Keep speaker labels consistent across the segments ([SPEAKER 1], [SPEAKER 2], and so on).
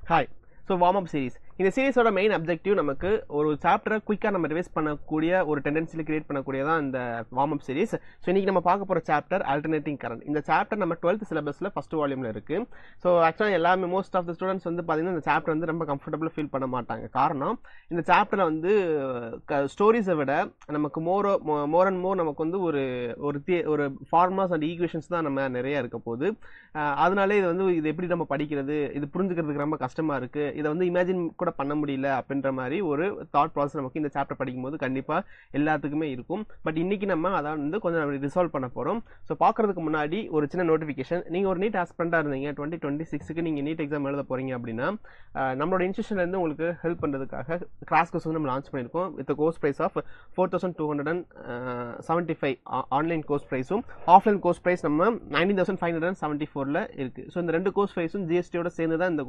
[SPEAKER 1] Hi. So warm up series. இந்த சீரிஸோட main objective நமக்கு ஒரு சாப்டரை குயிக்காக நம்ம ரிவைஸ் பண்ணக்கூடிய ஒரு டெண்டன்சியில் கிரியேட் பண்ணக்கூடியதான் இந்த வார்ம் அப் சீரிஸ். ஸோ இன்னைக்கு நம்ம பார்க்க போகிற சாப்டர் ஆல்டர்னேட்டிங் கரண்ட். இந்த சாப்டர் நம்ம 12th சிலபஸில் ஃபர்ஸ்ட் வால்யூமில் இருக்குது. ஸோ ஆக்சுவலாக எல்லாமே மோஸ்ட் ஆஃப் த ஸ்டூடெண்ட்ஸ் வந்து பார்த்தீங்கன்னா இந்த சாப்டர் வந்து ரொம்ப கம்ஃபர்டபுளாக ஃபீல் பண்ண மாட்டாங்க. காரணம் இந்த சாப்டரில் வந்து ஸ்டோரிஸை விட நமக்கு மோர் அண்ட் மோர் நமக்கு வந்து ஒரு ஃபார்முலாஸ் அண்ட் ஈக்குவேஷன்ஸ் தான் நம்ம நிறைய இருக்க போகுது. அதனாலே இது எப்படி நம்ம படிக்கிறது, இது புரிஞ்சுக்கிறதுக்கு ரொம்ப கஷ்டமாக இருக்குது, இதை வந்து இமேஜின் கூட பண்ண முடியல அப்படின்ற மாதிரி ஒரு தாட் ப்ராசஸ் நமக்கு இந்த சாப்டர் படிக்கும்போது கண்டிப்பாக எல்லாத்துக்குமே இருக்கும். பட் இன்னைக்கு நம்ம அதை வந்து கொஞ்சம் ரிசால்வ் பண்ண போகிறோம். ஸோ பார்க்கறதுக்கு முன்னாடி ஒரு சின்ன நோட்டிஃபிகேஷன். நீங்கள் ஒரு நீட் ஆஸ்பிரண்டாக இருந்தீங்க, 2026க்கு நீங்கள் நீட் எக்ஸாம் எழுத போகிறீங்க அப்படின்னா நம்மளோட இன்ஸ்டியூஷன்லேருந்து உங்களுக்கு ஹெல்ப் பண்ணுறதுக்காக கிளாஸ் கோர்ஸ் வந்து நம்ம லான்ச் பண்ணியிருக்கோம். With course price of 4275 online course ப்ரைஸும் ஆஃப்லைன் கோர்ஸ் ப்ரைஸ் நம்ம 19,574 இருக்குது. ஸோ இந்த ரெண்டு கோர்ஸ் ப்ரைஸும் ஜிஎஸ்டியோட சேர்ந்து தான் இந்த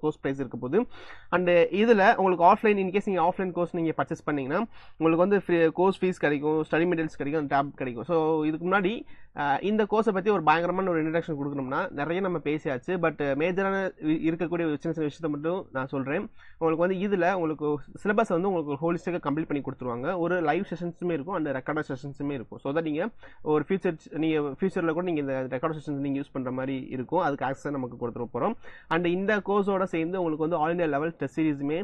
[SPEAKER 1] கோர்ஸ் ப்ரைஸ் இருக்க போகுது. அண்ட் இதில் உங்களுக்கு ஆஃப்லைன் இன்கேஸ் நீங்கள் ஆஃப்லைன் கோர்ஸ் நீங்கள் பர்ச்சேஸ் பண்ணிங்கன்னா உங்களுக்கு வந்து கோர்ஸ் ஃபீஸ் கிடைக்கும், ஸ்டடி மெட்டீரியல்ஸ் கிடைக்கும், டேப் கிடைக்கும். ஸோ இதுக்கு முன்னாடி இந்த கோர்ஸை பற்றி ஒரு பயங்கரமான ஒரு இன்ட்ரடக்ஷன் கொடுக்கணும்னா நிறைய நம்ம பேசியாச்சு. பட் மேஜரான இருக்கக்கூடிய சின்ன சின்ன விஷயத்தை மட்டும் நான் சொல்கிறேன். உங்களுக்கு வந்து இதில் உங்களுக்கு சிலபஸ் வந்து உங்களுக்கு ஹோலிஸ்டிக்காக கம்ப்ளீட் பண்ணி கொடுத்துருவாங்க. ஒரு லைவ் செஷன்ஸுமே இருக்கும் அண்ட் ரெக்கார்டட் செஷன்ஸுமே இருக்கும். ஸோ தட் நீங்கள் ஒரு ஃபியூச்சரில் கூட நீங்கள் இந்த ரெக்கார்ட் செஷன்ஸ் நீங்கள் யூஸ் பண்ணுற மாதிரி இருக்கும். அதுக்கு ஆக்சஸ் நமக்கு கொடுத்துட போகிறோம். அண்ட் இந்த கோர்ஸோட சேர்ந்து உங்களுக்கு வந்து ஆல் இண்டியா லெவல் டெஸ்ட் சீரிஸுமே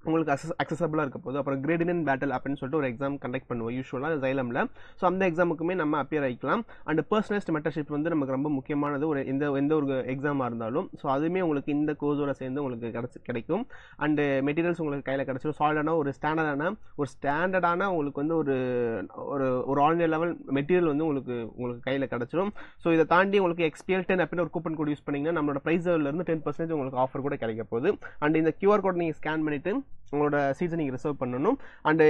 [SPEAKER 1] உங்களுக்கு அக்சசபிளாக இருக்க போது. அப்புறம் கிரேடியன் பேட்டில் அப்படின்னு சொல்லிட்டு ஒரு எக்ஸாம் கண்டக்ட் பண்ணுவோம் யூஸ்வலாக ஜைலமில். ஸோ அந்த எக்ஸாமுக்குமே நம்ம அப்பியர் ஆகிக்கலாம். அண்ட் பர்சனலைஸ்ட் மென்டர்ஷிப் வந்து நமக்கு ரொம்ப முக்கியமானது ஒரு எந்த ஒரு எக்ஸாமாக இருந்தாலும். ஸோ அதுவுமே உங்களுக்கு இந்த கோர்ஸோட சேர்ந்து உங்களுக்கு கிடைக்கும். அண்டு மெட்டீரியல்ஸ் உங்களுக்கு கையில் கிடச்சிடும். சாலிடான ஒரு ஸ்டாண்டர்டான உங்களுக்கு வந்து ஒரு ஆல் இண்டியா லெவல் மெட்டீரியல் வந்து உங்களுக்கு கையில் கிடச்சிடும். ஸோ இதை தாண்டி உங்களுக்கு XPL 10 அப்படின்னு ஒரு கூப்பன் கோட் யூஸ் பண்ணிங்கன்னா நம்மளோட ப்ரைஸிலேருந்து 10% உங்களுக்கு ஆஃபர் கூட கிடைக்க போகுது. அண்ட் இந்த QR கோட் நீங்கள் ஸ்கேன் பண்ணிவிட்டு உங்களோட சீட்ஸை நீங்கள் ரிசர்வ் பண்ணணும். அண்ட்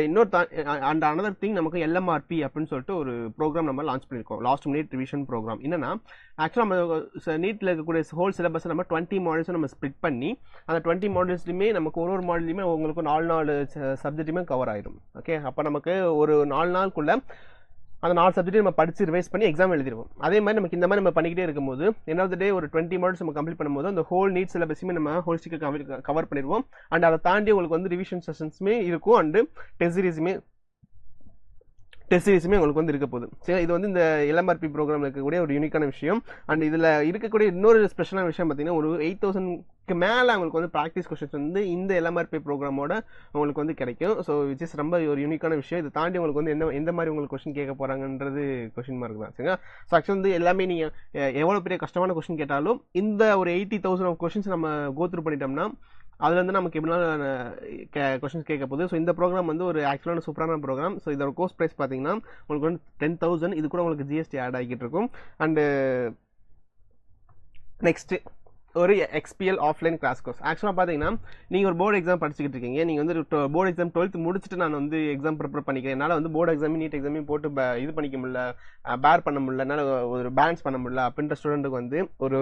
[SPEAKER 1] அனதர் திங், நமக்கு LMRP அப்படின்னு சொல்லிட்டு ஒரு ப்ரோக்ராம் நம்ம லான்ச் பண்ணியிருக்கோம், லாஸ்ட் மினிட் ரிவிஷன் ப்ரோக்ராம். என்னன்னா ஆக்சுவலாக நம்ம நீட்டில் இருக்கக்கூடிய ஹோல் சிலபஸை நம்ம 20 மாடல்ஸும் நம்ம ஸ்ப்ளிட் பண்ணி அந்த 20 மாடல்ஸ்லையுமே நமக்கு ஒரு மாடல்லையுமே உங்களுக்கு 4 சப்ஜெக்ட்டுமே கவர் ஆகிடும். ஓகே, அப்போ நமக்கு ஒரு 4 நாளுக்குள்ள அந்த 4 சப்ஜெக்ட் நம்ம படித்து ரிவைஸ் பண்ணி எக்ஸாம் எழுதிடுவோம். அதே மாதிரி நமக்கு இந்த மாதிரி நம்ம பண்ணிக்கிட்டே இருக்கும்போது எண்ட் ஆஃப் த டே ஒரு 20 மாடல்ஸ் நம்ம கம்ப்ளீட் பண்ணும்போது அந்த ஹோல் நீட் சிலபஸுமே நம்ம ஹோலிஸ்டிக்காக கவர் பண்ணிடுவோம். அண்ட் அதை தாண்டி உங்களுக்கு வந்து ரிவிஷன் செஷன்ஸுமே இருக்கும். அண்டு டெஸ்ட் சீரிஸுமே உங்களுக்கு வந்து இருக்க போகுது. சரி, இது வந்து இந்த LMRP ப்ரோக்ராமில் இருக்கக்கூடிய ஒரு யூனிக்கான விஷயம். அண்ட் இதில் இருக்கக்கூடிய இன்னொரு ஸ்பெஷலான விஷயம் பார்த்தீங்கன்னா ஒரு 8,000க்கு மேலே உங்களுக்கு வந்து ப்ராக்டிஸ் கொஸ்டின்ஸ் வந்து இந்த LMRP ப்ரோக்ராமோட உங்களுக்கு வந்து கிடைக்கும். ஸோ விச் இஸ் ரொம்ப ஒரு யூனிக்கான விஷயம். இதை தாண்டி உங்களுக்கு வந்து எந்த மாதிரி உங்களுக்கு கொஸ்டின் கேட்க போகிறாங்கன்றது கொஸ்டின் மார்க் தான். சரிங்களா? ஸோ ஆக்சுவலி வந்து எல்லாமே நீங்கள் எவ்வளோ பெரிய கஷ்டமான கொஸ்டின் கேட்டாலும் இந்த ஒரு 80,000 கொஸ்டின்ஸ் நம்ம கோத்ரூ பண்ணிட்டோம்னா அதுலேருந்து நமக்கு எப்படினாலும் கொஸ்டின்ஸ் கேட்க போகுது. ஸோ இந்த ப்ரோக்ராம் வந்து ஒரு ஆக்சுவலான சூப்பரான ப்ரோக்ராம். ஸோ இதோட கோர்ஸ் ப்ரைஸ் பார்த்தீங்கன்னா உங்களுக்கு வந்து 10,000. இது கூட உங்களுக்கு GST ஆட் ஆகிட்டு இருக்கும். அண்டு நெக்ஸ்ட்டு ஒரு XPL ஆஃப்லைன் கிளாஸ் கோர்ஸ். ஆக்சுவலாக பார்த்தீங்கன்னா நீங்கள் ஒரு போர்டு எக்ஸாம் படிச்சுக்கிட்டு இருக்கீங்க. நீங்கள் வந்து போர்டு எக்ஸாம் 12th முடிச்சுட்டு நான் வந்து எக்ஸாம் ப்ரிப்பேர் பண்ணிக்கிறேன், என்னால் வந்து போர்டு எக்ஸாம் நீட் எக்ஸாமையும் போட்டு இது பண்ணிக்க முடியல, பேர் பண்ண முடியல, என்னால் ஒரு பேலன்ஸ் பண்ண முடியல அப்படின்ற ஸ்டூடெண்ட்டுக்கு வந்து ஒரு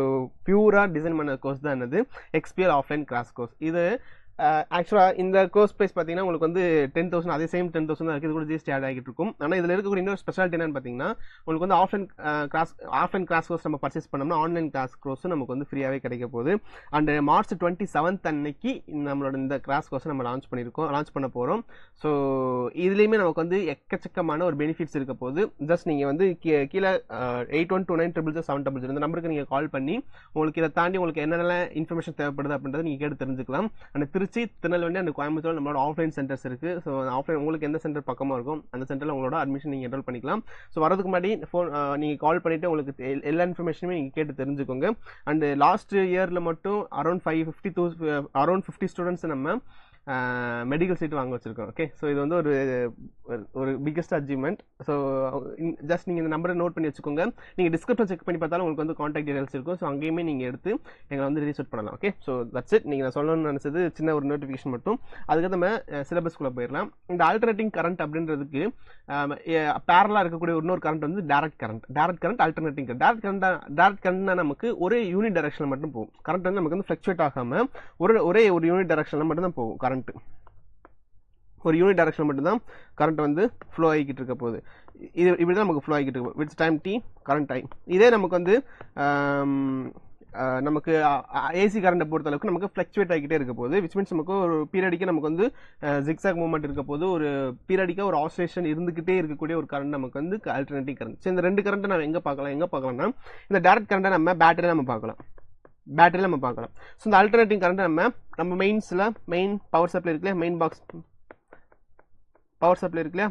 [SPEAKER 1] பியூராக டிசைன் பண்ண கோர்ஸ் தான் என்னது XPL ஆஃப்லைன் கிளாஸ் கோர்ஸ். இது ஆக்சுவலாக இந்த கோர்ஸ் ப்ரைஸ் பார்த்தீங்கன்னா உங்களுக்கு வந்து 10,000, அதே சேம் 10,000 தான் இருக்குது. இது கூட GST ஆட் ஆகிட்டு இருக்கும். ஆனால் இதில் இருக்கக்கூடிய இன்னொரு ஸ்பெஷாலிட்டி என்னன்னு பார்த்தீங்கன்னா உங்களுக்கு வந்து ஆஃப்லைன் கிளாஸ் கோர்ஸ் நம்ம பர்ச்சேஸ் பண்ணோம்னா ஆன்லைன் கிளாஸ் கோர்ஸும் நமக்கு வந்து ஃப்ரீயாகவே கிடைக்க போகுது. அண்ட் March 27th அன்னைக்கு நம்மளோட இந்த கிளாஸ் கோர்ஸை நம்ம லான்ச் பண்ண போகிறோம். ஸோ இதுலேயுமே நமக்கு வந்து எக்கச்சக்கமான ஒரு பெனிஃபிட்ஸ் இருக்க போகுது. ஜஸ்ட் நீங்கள் வந்து கீழே 8129000700 இந்த நம்பருக்கு நீங்கள் கால் பண்ணி உங்களுக்கு இதை தாண்டி உங்களுக்கு என்னென்ன இன்ஃபர்மேஷன் தேவைப்படுது அப்படின்றத நீங்கள் கேட்டு தெரிஞ்சுக்கலாம். அண்ட் திருச்சி, திருநெல்வேலி அண்ட் கோயம்புத்தூர் நம்மளோட ஆஃப்லைன் சென்டர்ஸ் இருக்குது. ஸோ ஆஃப்லைன் உங்களுக்கு எந்த சென்டர் பக்கமாக இருக்கும் அந்த சென்டரில் உங்களோட அட்மிஷன் நீங்கள் என்ரோல் பண்ணிக்கலாம். ஸோ வரதுக்கு முன்னாடி நீங்கள் கால் பண்ணிவிட்டு உங்களுக்கு எல்லா இன்ஃபர்மேஷனுமே நீங்கள் கேட்டு தெரிஞ்சுக்கோங்க. அண்ட் லாஸ்ட் இயரில் மட்டும் அரௌண்ட் 50 ஸ்டூடெண்ட்ஸ் நம்ம மெடிக்கல் சீட் வாங்க வச்சுருக்கோம். ஓகே, ஸோ இது வந்து ஒரு பிக்கஸ்ட் அச்சீவ்மெண்ட். ஸோ ஜஸ்ட் நீங்கள் இந்த நம்பரை நோட் பண்ணி வச்சுக்கோங்க. நீங்கள் டிஸ்கிரிப்ஷன் செக் பண்ணி பார்த்தாலும் உங்களுக்கு வந்து காண்டாக்ட் டீடைல்ஸ் இருக்கும். ஸோ அங்கேயுமே நீங்கள் எடுத்து எங்களை வந்து ரீசெட் பண்ணலாம். Okay, so that's it. நீங்கள் நான் சொல்லணும்னு நினச்சது சின்ன ஒரு நோட்டிஃபிகேஷன் மட்டும். அதுக்கு நம்ம சிலபஸ்குள்ளே போயிடலாம். இந்த ஆல்டர்னேட்டிங் கரண்ட் அப்படின்றதுக்கு பேரலாக இருக்கக்கூடிய இன்னொரு கரண்ட் வந்து direct current alternating current. Direct கரண்ட்னா நமக்கு ஒரே யூனிட் டைரக்ஷனில் மட்டும் போகும். கரண்ட் வந்து நமக்கு வந்து ஃப்ளக்சுவேட் ஆகாமல் ஒரே ஒரு யூனிட் டைரக்ஷனில் மட்டும் தான் போகும். ஒரு யூனிட் டைரக்ஷன் மட்டும்தான் கரண்ட் வந்து ஃப்ளோ ஆகிக்கிட்டு இருக்க போகுது. இது இப்படி தான் நமக்கு ஃப்ளோ ஆகிக்கிட்டு இருக்கும் with time T current time. இதே நமக்கு வந்து நமக்கு ஏசி கரண்ட்டை பொறுத்த அளவுக்கு நமக்கு ஃப்ளக்சுவேட் ஆகிட்டே இருக்க போகுது, விச் மீன்ஸ் நமக்கு ஒரு பீரியடிக்கு நமக்கு வந்து ஜிக்ஸாக் மூவ்மெண்ட் இருக்க போது, ஒரு பீரியடிக்காக ஒரு ஆசிலேஷன் இருந்துகிட்டே இருக்கக்கூடிய ஒரு கரண்ட் நமக்கு வந்து அல்டர்னேட்டிங் கரண்ட். ஸோ இந்த 2 கரண்ட்டை நம்ம எங்கே பார்க்கலாம்னா இந்த டைரக்ட் கரண்ட்டை நம்ம பேட்டரியில் நம்ம பார்க்கலாம். ஸோ இந்த அல்டர்னேட்டிங் கரண்ட்டை நம்ம மெயின்ஸில் மெயின் பவர் சப்ளை இருக்கு இல்லையா, மெயின் பாக்ஸ் பவர் சப்ளை இருக்கு இல்லையா,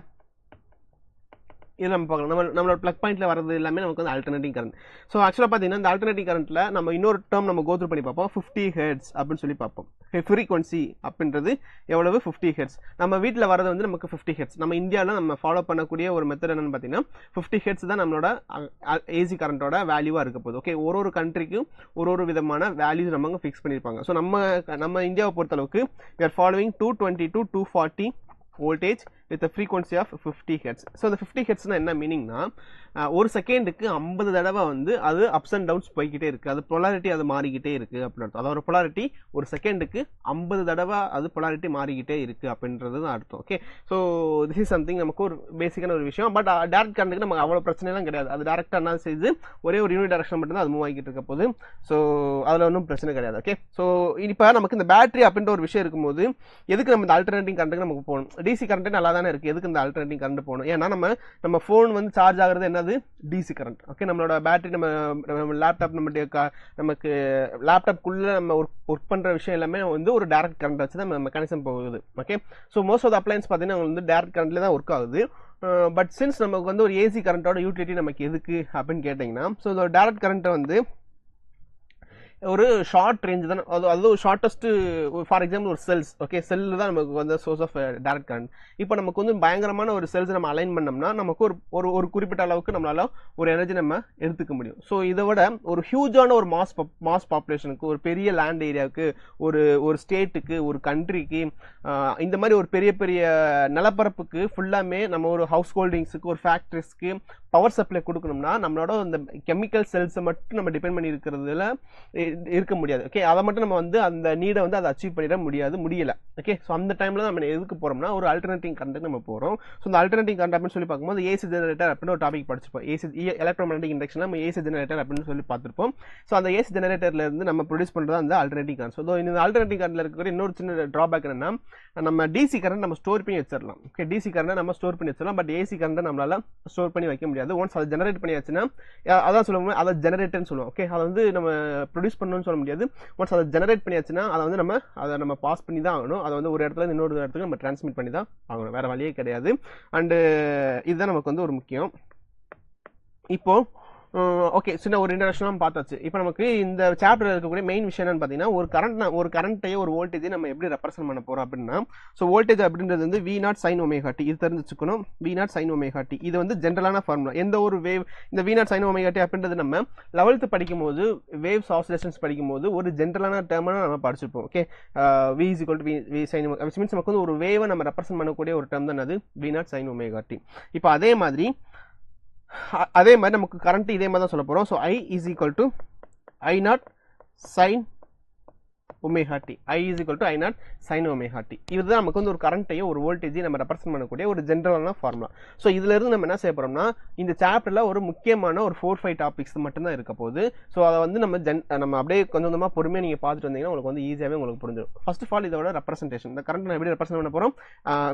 [SPEAKER 1] இதில் நம்ம பார்க்கலாம். நம்மளோட ப்ளக் பாயிண்ட்ல வரது எல்லாமே நமக்கு வந்து அல்டர்னேட்டிங் கரண்ட். ஸோ ஆக்சுவலாக பார்த்தீங்கன்னா இந்த அல்டர்னேட்டிங் கரண்ட்ல நம்ம இன்னொரு டேர்ம் நம்ம கோத்ரூ பண்ணி பார்ப்போம், 50 ஹெர்ட்ஸ் அப்படின்னு சொல்லி பார்ப்போம். ஃப்ரீக்வன்சி அப்படின்றது எவ்வளவு, 50 ஹெர்ட்ஸ். நம்ம வீட்டில் வரது வந்து நமக்கு 50 ஹெர்ட்ஸ். நம்ம இந்தியாவில் நம்ம ஃபாலோ பண்ணக்கூடிய ஒரு மெத்தட் என்னன்னு பார்த்தீங்கன்னா 50 ஹெர்ட்ஸ் தான் நம்மளோட ஏசி கரண்டோட வேல்யூவாக இருக்க போகுது. ஓகே, ஒரு கண்ட்ரிக்கும் ஒரு விதமான வேல்யூ நம்ம ஃபிக்ஸ் பண்ணியிருப்பாங்க. ஸோ நம்ம இந்தியாவை பொறுத்தளவுக்கு we are following 220 to 240 voltage with a frequency of 50 Hz. So இந்த 50 Hz என்ன மீனிங்னா ஒரு செகண்டுக்கு 50 தடவை வந்து அது அப்ஸ் அண்ட் டவுன்ஸ் போய்கிட்டே இருக்குது, அது பொலாரிட்டி அது மாறிக்கிட்டே இருக்குது அப்படின்னு அர்த்தம். அதாவது பொலாரிட்டி ஒரு செகண்டுக்கு 50 தடவை அது பொலாரிட்டி மாறிக்கிட்டே இருக்குது அப்படின்றது தான் அர்த்தம். Okay, so this is something நமக்கு ஒரு பேசிக்கான ஒரு விஷயம். பட் டேரக்ட் கரண்ட்டுக்கு நமக்கு அவ்வளோ பிரச்சனைலாம் கிடையாது. அது டேரக்டாக என்ன செய்யுது, ஒரே ஒரு யூனிட் டைரக்ஷன் மட்டும்தான் அது மூவ் ஆகிட்டு இருக்க போது. ஸோ அதில் ஒன்றும் பிரச்சனை கிடையாது. ஓகே, ஸோ இப்போ நமக்கு இந்த பேட்டரி அப்படின்ற ஒரு விஷயம் இருக்கும்போது எதுக்கு நம்ம இந்த அல்டர்னேட்டிங் கரண்ட்டுக்கு நமக்கு போகணும்? டிசி கரண்ட்டே நல்லா தானே இருக்குது, எதுக்கு இந்த அல்டர்னேட்டிங் கரண்ட் போகணும்? ஏன்னா நம்ம ஃபோன் வந்து சார்ஜ் ஆகிறது என்னது, டிசி கரண்ட். ஓகே, நம்மளோட பேட்டரி நம்ம லேப்டாப் நமக்கு லேப்டாப்குள்ள நம்ம ஒர்க் பண்ற விஷயம் எல்லாமே வந்து ஒரு டைரக்ட் கரண்ட் வச்சு தான் மெக்கானிசம் போகுது. Okay, so most of the appliances பார்த்தீங்கன்னா வந்து டைரக்ட் கரண்ட்ல தான் ஒர்க் ஆகுது. பட் சின்ஸ் நமக்கு வந்து ஒரு ஏசி கரண்டோட யூட்டிலிட்டி நமக்கு எதுக்கு அப்படின்னு கேட்டிங்கன்னா, ஸோ இந்த டைரக்ட் கரண்ட்டை வந்து ஒரு ஷார்ட் ரேஞ்ச் தான், அது ஷார்ட்டஸ்ட். ஃபார் எக்ஸாம்பிள் ஒரு செல்ஸ், ஓகே, செல்லு தான் நமக்கு வந்து சோர்ஸ் ஆஃப் டைரக்ட் கரண்ட். இப்போ நமக்கு வந்து பயங்கரமான ஒரு செல்ஸ் நம்ம அலைன் பண்ணோம்னா நமக்கு ஒரு குறிப்பிட்ட அளவுக்கு நம்மளால ஒரு எனர்ஜி நம்ம எடுத்துக்க முடியும். ஸோ இதை விட ஒரு ஹியூஜான ஒரு மாஸ் பாப்புலேஷனுக்கு, ஒரு பெரிய லேண்ட் ஏரியாவுக்கு, ஒரு ஸ்டேட்டுக்கு, ஒரு கண்ட்ரிக்கு, இந்த மாதிரி ஒரு பெரிய நிலப்பரப்புக்கு ஃபுல்லாமே நம்ம ஒரு ஹவுஸ் ஹோல்டிங்ஸுக்கு, ஒரு ஃபேக்ட்ரிஸ்க்கு பவர் சப்ளை கொடுக்கணும்னா நம்மளோட அந்த கெமிக்கல் செல்ஸை மட்டும் நம்ம டிபெண்ட் பண்ணி இருக்கிறதுல இருக்க முடியாது. ஓகே, அதை மட்டும் நம்ம வந்து அந்த நீடை வந்து அதை அச்சீவ் பண்ணிட முடியல. ஓகே, ஸோ அந்த டைம்ல நம்ம எதுக்கு போறோம்னா ஒரு அல்டர்னேட்டிங் கரண்ட்டுக்கு நம்ம போறோம். ஸோ இந்த அல்டர்னேட்டிங் கரண்ட் அப்படின்னு சொல்லி பார்க்கும்போது ஏசி ஜெனரேட்டர் அப்படின்னு ஒரு டாபிக் படிச்சிருப்போம். எலக்ட்ரோமேக்னெட்டிக் இண்டக்ஷன் நம்ம ஏசி ஜெனரேட்டர் அப்படின்னு சொல்லி பார்த்துருப்போம். ஸோ அந்த ஏசி ஜெனரேட்டர்ல இருந்து நம்ம ப்ரொடியூஸ் பண்றது அந்த அல்டர்னேட்டிங் கரண்ட். ஸோ இந்த அல்டர்னேட்டிங் கரண்ட்ல இருக்கக்கூடிய இன்னொரு சின்ன டிராபேக் என்னன்னா, நம்ம டிசி கரண்ட் நம்ம ஸ்டோர் பண்ணி வச்சிடலாம். ஓகே, டிசி கரண்ட் நம்ம ஸ்டோர் பண்ணி வச்சிடலாம். பட் ஏசி கரண்ட் நம்மளால ஸ்டோர் பண்ணி வைக்க முடியாது. ஒன்ஸ் அதை ஜெனரேட் பண்ணியாச்சுன்னா அதான் சொல்லுவோம், அதை ஜெனரேட்டர்னு சொல்லுவோம். ஓகே, அதை வந்து நம்ம ப்ரொடியூஸ் பண்ணணும்னு சொல்ல முடியாது. ஒன்ஸ் அதை ஜெனரேட் பண்ணியாச்சுன்னா அதை வந்து நம்ம பாஸ் பண்ணி தான் ஆகணும். அதை வந்து ஒரு இடத்துல இருந்து இன்னொரு இடத்துக்கு நம்ம டிரான்ஸ்மிட் பண்ணி தான் ஆகணும், வேற வழியே கிடையாது. அண்டு இதுதான் நமக்கு வந்து ஒரு முக்கியம். இப்போ ஓகே, சின்ன ஒரு இன்ட்ரடக்ஷன்லாம் பார்த்தாச்சு. இப்போ நமக்கு இந்த சாப்டர்ல இருக்கக்கூடிய மெயின் விஷயம் என்னன்னு பார்த்தீங்கன்னா, ஒரு கரண்ட்டையோ ஒரு வோல்டேஜை நம்ம எப்படி ரெப்ரசென்ட் பண்ண போறோம் அப்படின்னா, ஸோ வோல்டேஜ் அப்படின்றது வந்து V0 sin ωt, இது தெரிஞ்சுக்கணும். V0 sin ωt இது வந்து ஜென்ரலான ஃபார்முலா. எந்த ஒரு வேவ், இந்த V0 sin ωt அப்படின்றது நம்ம 11th படிக்கும் போது வேவ்ஸ் ஆசிலேஷன்ஸ் படிக்கும் போது ஒரு ஜென்ரலான டேர்மை நம்ம படிச்சிருப்போம். Okay, V sin ωt, which means நமக்கு வந்து ஒரு வேவை நம்ம ரெப்ரசென்ட் பண்ணக்கூடிய ஒரு டேர்ம் தான் அது V0 sin ωt. இப்போ அதே மாதிரி நமக்கு கரண்ட் இதே மாதிரி தான் சொல்ல போறோம். So I is equal to I0 sin ωt, I is equal to I0 sin ωt. இதுதான் நமக்கு வந்து ஒரு கரண்ட்டையும் ஒரு வோல்டேஜையும் நம்ம ரெப்ரசென்ட் பண்ணக்கூடிய ஒரு ஜென்ரலான ஃபார்முலா. ஸோ இதுல இருந்து நம்ம என்ன செய்ய போறோம்னா, இந்த சாப்டர்ல ஒரு முக்கியமான ஒரு 4-5 டாபிக்ஸ் மட்டும் தான் இருக்க போகுது. ஸோ அதை வந்து நம்ம அப்படியே கொஞ்சமா பொறுமையாக நீங்க பார்த்துட்டு வந்தீங்கன்னா உங்களுக்கு வந்து ஈஸியாவே உங்களுக்கு புரிஞ்சிடும். ஃபர்ஸ்ட் ஆஃப் ஆல் இதோட ரெப்ரசென்டேஷன், இந்த கரண்ட் நான் எப்படி ரெப்ரசென்ட் பண்ண போறோம்,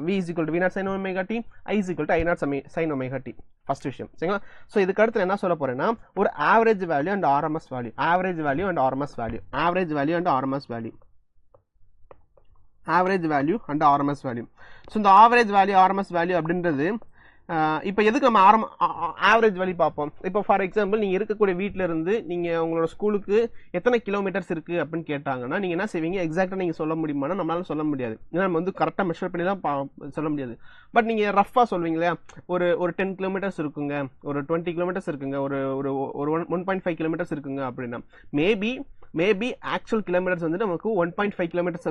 [SPEAKER 1] V is equal to V0 sin ωt, I is equal to I0 sin ωt. First விஷயம் சரிங்களா. ஸோ இதுக்கு அடுத்து என்ன சொல்ல போறேன்னா, ஒரு average value and RMS value, average value and RMS value, average value and RMS value, average value and RMS value. So இந்த average value RMS value அப்படின்றது இப்போ எதுக்கு நம்ம ஆவரேஜ் வேல்யூ பார்ப்போம். இப்போ ஃபார் எக்ஸாம்பிள் நீங்கள் இருக்கக்கூடிய வீட்டில இருந்து நீங்கள் உங்களோட ஸ்கூலுக்கு எத்தனை கிலோமீட்டர்ஸ் இருக்கு அப்படின்னு கேட்டாங்கன்னா நீங்கள் என்ன செய்வீங்க, எக்ஸாக்டாக நீங்கள் சொல்ல முடியுமானா நம்மளால சொல்ல முடியாது. ஏன்னா நம்ம வந்து கரெக்டாக மெஷர் பண்ணி தான் சொல்ல முடியாது. பட் நீங்கள் ரஃபாக சொல்வீங்க இல்லையா, ஒரு 10 கிலோமீட்டர்ஸ் இருக்குங்க, ஒரு 20 கிலோமீட்டர்ஸ் இருக்குங்க, ஒரு 1.5 கிலோமீட்டர்ஸ் இருக்குங்க அப்படின்னா மேபி ஆக்சுவல் கிலோமீட்டர்ஸ் வந்து நமக்கு 1.5 கிலோமீட்டர்ஸ்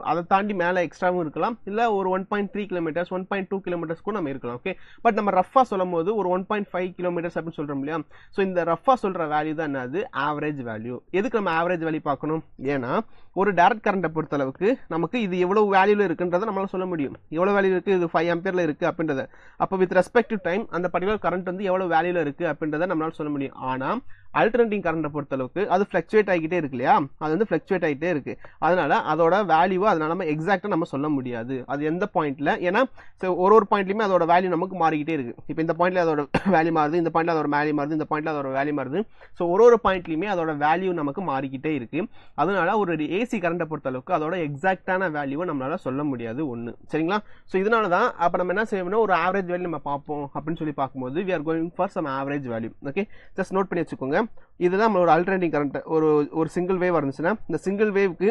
[SPEAKER 1] அதை தாண்டி மேலே எக்ஸ்ட்ராவும் இருக்கலாம், இல்லை ஒரு 1.3 கிலோமீட்டர்ஸ் 1.2 கிலோமீட்டர்ஸ் கூட நம்ம இருக்கலாம். ஓகே, பட் நம்ம ரஃபா சொல்லும் போது ஒரு 1.5 கிலோமீட்டர்ஸ் அப்படின்னு சொல்றோம் இல்லையா. ஸோ இந்த ரஃபா சொல்ற வேல்யூ தான் என்னது, ஆவரேஜ் வேல்யூ. எதுக்கு நம்ம ஆவரேஜ் வேல்யூ பார்க்கணும், ஏன்னா ஒரு டைரக்ட் கரண்ட்டை பொறுத்த அளவுக்கு நமக்கு இது எவ்வளவு வேல்யூல இருக்குன்றதை நம்மளால சொல்ல முடியும். எவ்வளவு வேல்யூ இருக்கு, இது 5 ஆம்பியர்ல இருக்கு அப்படின்றத. அப்போ வித் ரெஸ்பெக்ட் டு டைம் அந்த பர்டிகுலர் கரண்ட் வந்து எவ்வளவு வேல்யூல இருக்கு அப்படின்றத நம்மளால சொல்ல முடியும். ஆனா அல்டர்னேட்டிங் கரண்ட்டை பொறுத்தளவுக்கு அது ஃப்ளக்சுவேட் ஆகிட்டே இருக்கு இல்லையா, அது வந்து ஃப்ளக்சுவேட் ஆகிட்டே இருக்கு. அதனால அதோட வேல்யூவை அதனால நம்ம எக்ஸாக்டாக நம்ம சொல்ல முடியாது அது எந்த பாயிண்ட்ல. ஏன்னா ஒரு பாயிண்ட்லையுமே அதோட வேல்யூ நமக்கு மாறிக்கிட்டே இருக்கு. இப்போ இந்த பாயிண்ட்ல அதோட வேல்யூ மாறுது, இந்த பாயிண்ட்ல அதோட வேல்யூ மாறுது, இந்த பாயிண்ட்ல அதோட வேல்யூ மாறுது. ஸோ ஒரு பாயிண்ட்லையுமே அதோட வேல்யூ நமக்கு மாறிக்கிட்டே இருக்கு. அதனால ஒரு ஏசி கரண்ட்டை பொறுத்தளவுக்கு அதோட எக்ஸாக்டான வேல்யூவை நம்மளால சொல்ல முடியாது ஒன்று. சரிங்களா? ஸோ இதனால தான் அப்போ நம்ம என்ன செய்யணும், ஒரு ஆவரேஜ் வேல்யூ நம்ம பார்ப்போம் அப்படின்னு சொல்லி பார்க்கும்போது we are going for some average value. Okay, just note பண்ணி வச்சுக்கோங்க. இதுதான் நம்மளோட அல்டர்னேட்டிங் கரண்ட். ஒரு சிங்கிள் வேவ் இருந்துச்சுன்னா இந்த சிங்கிள் வேவ்க்கு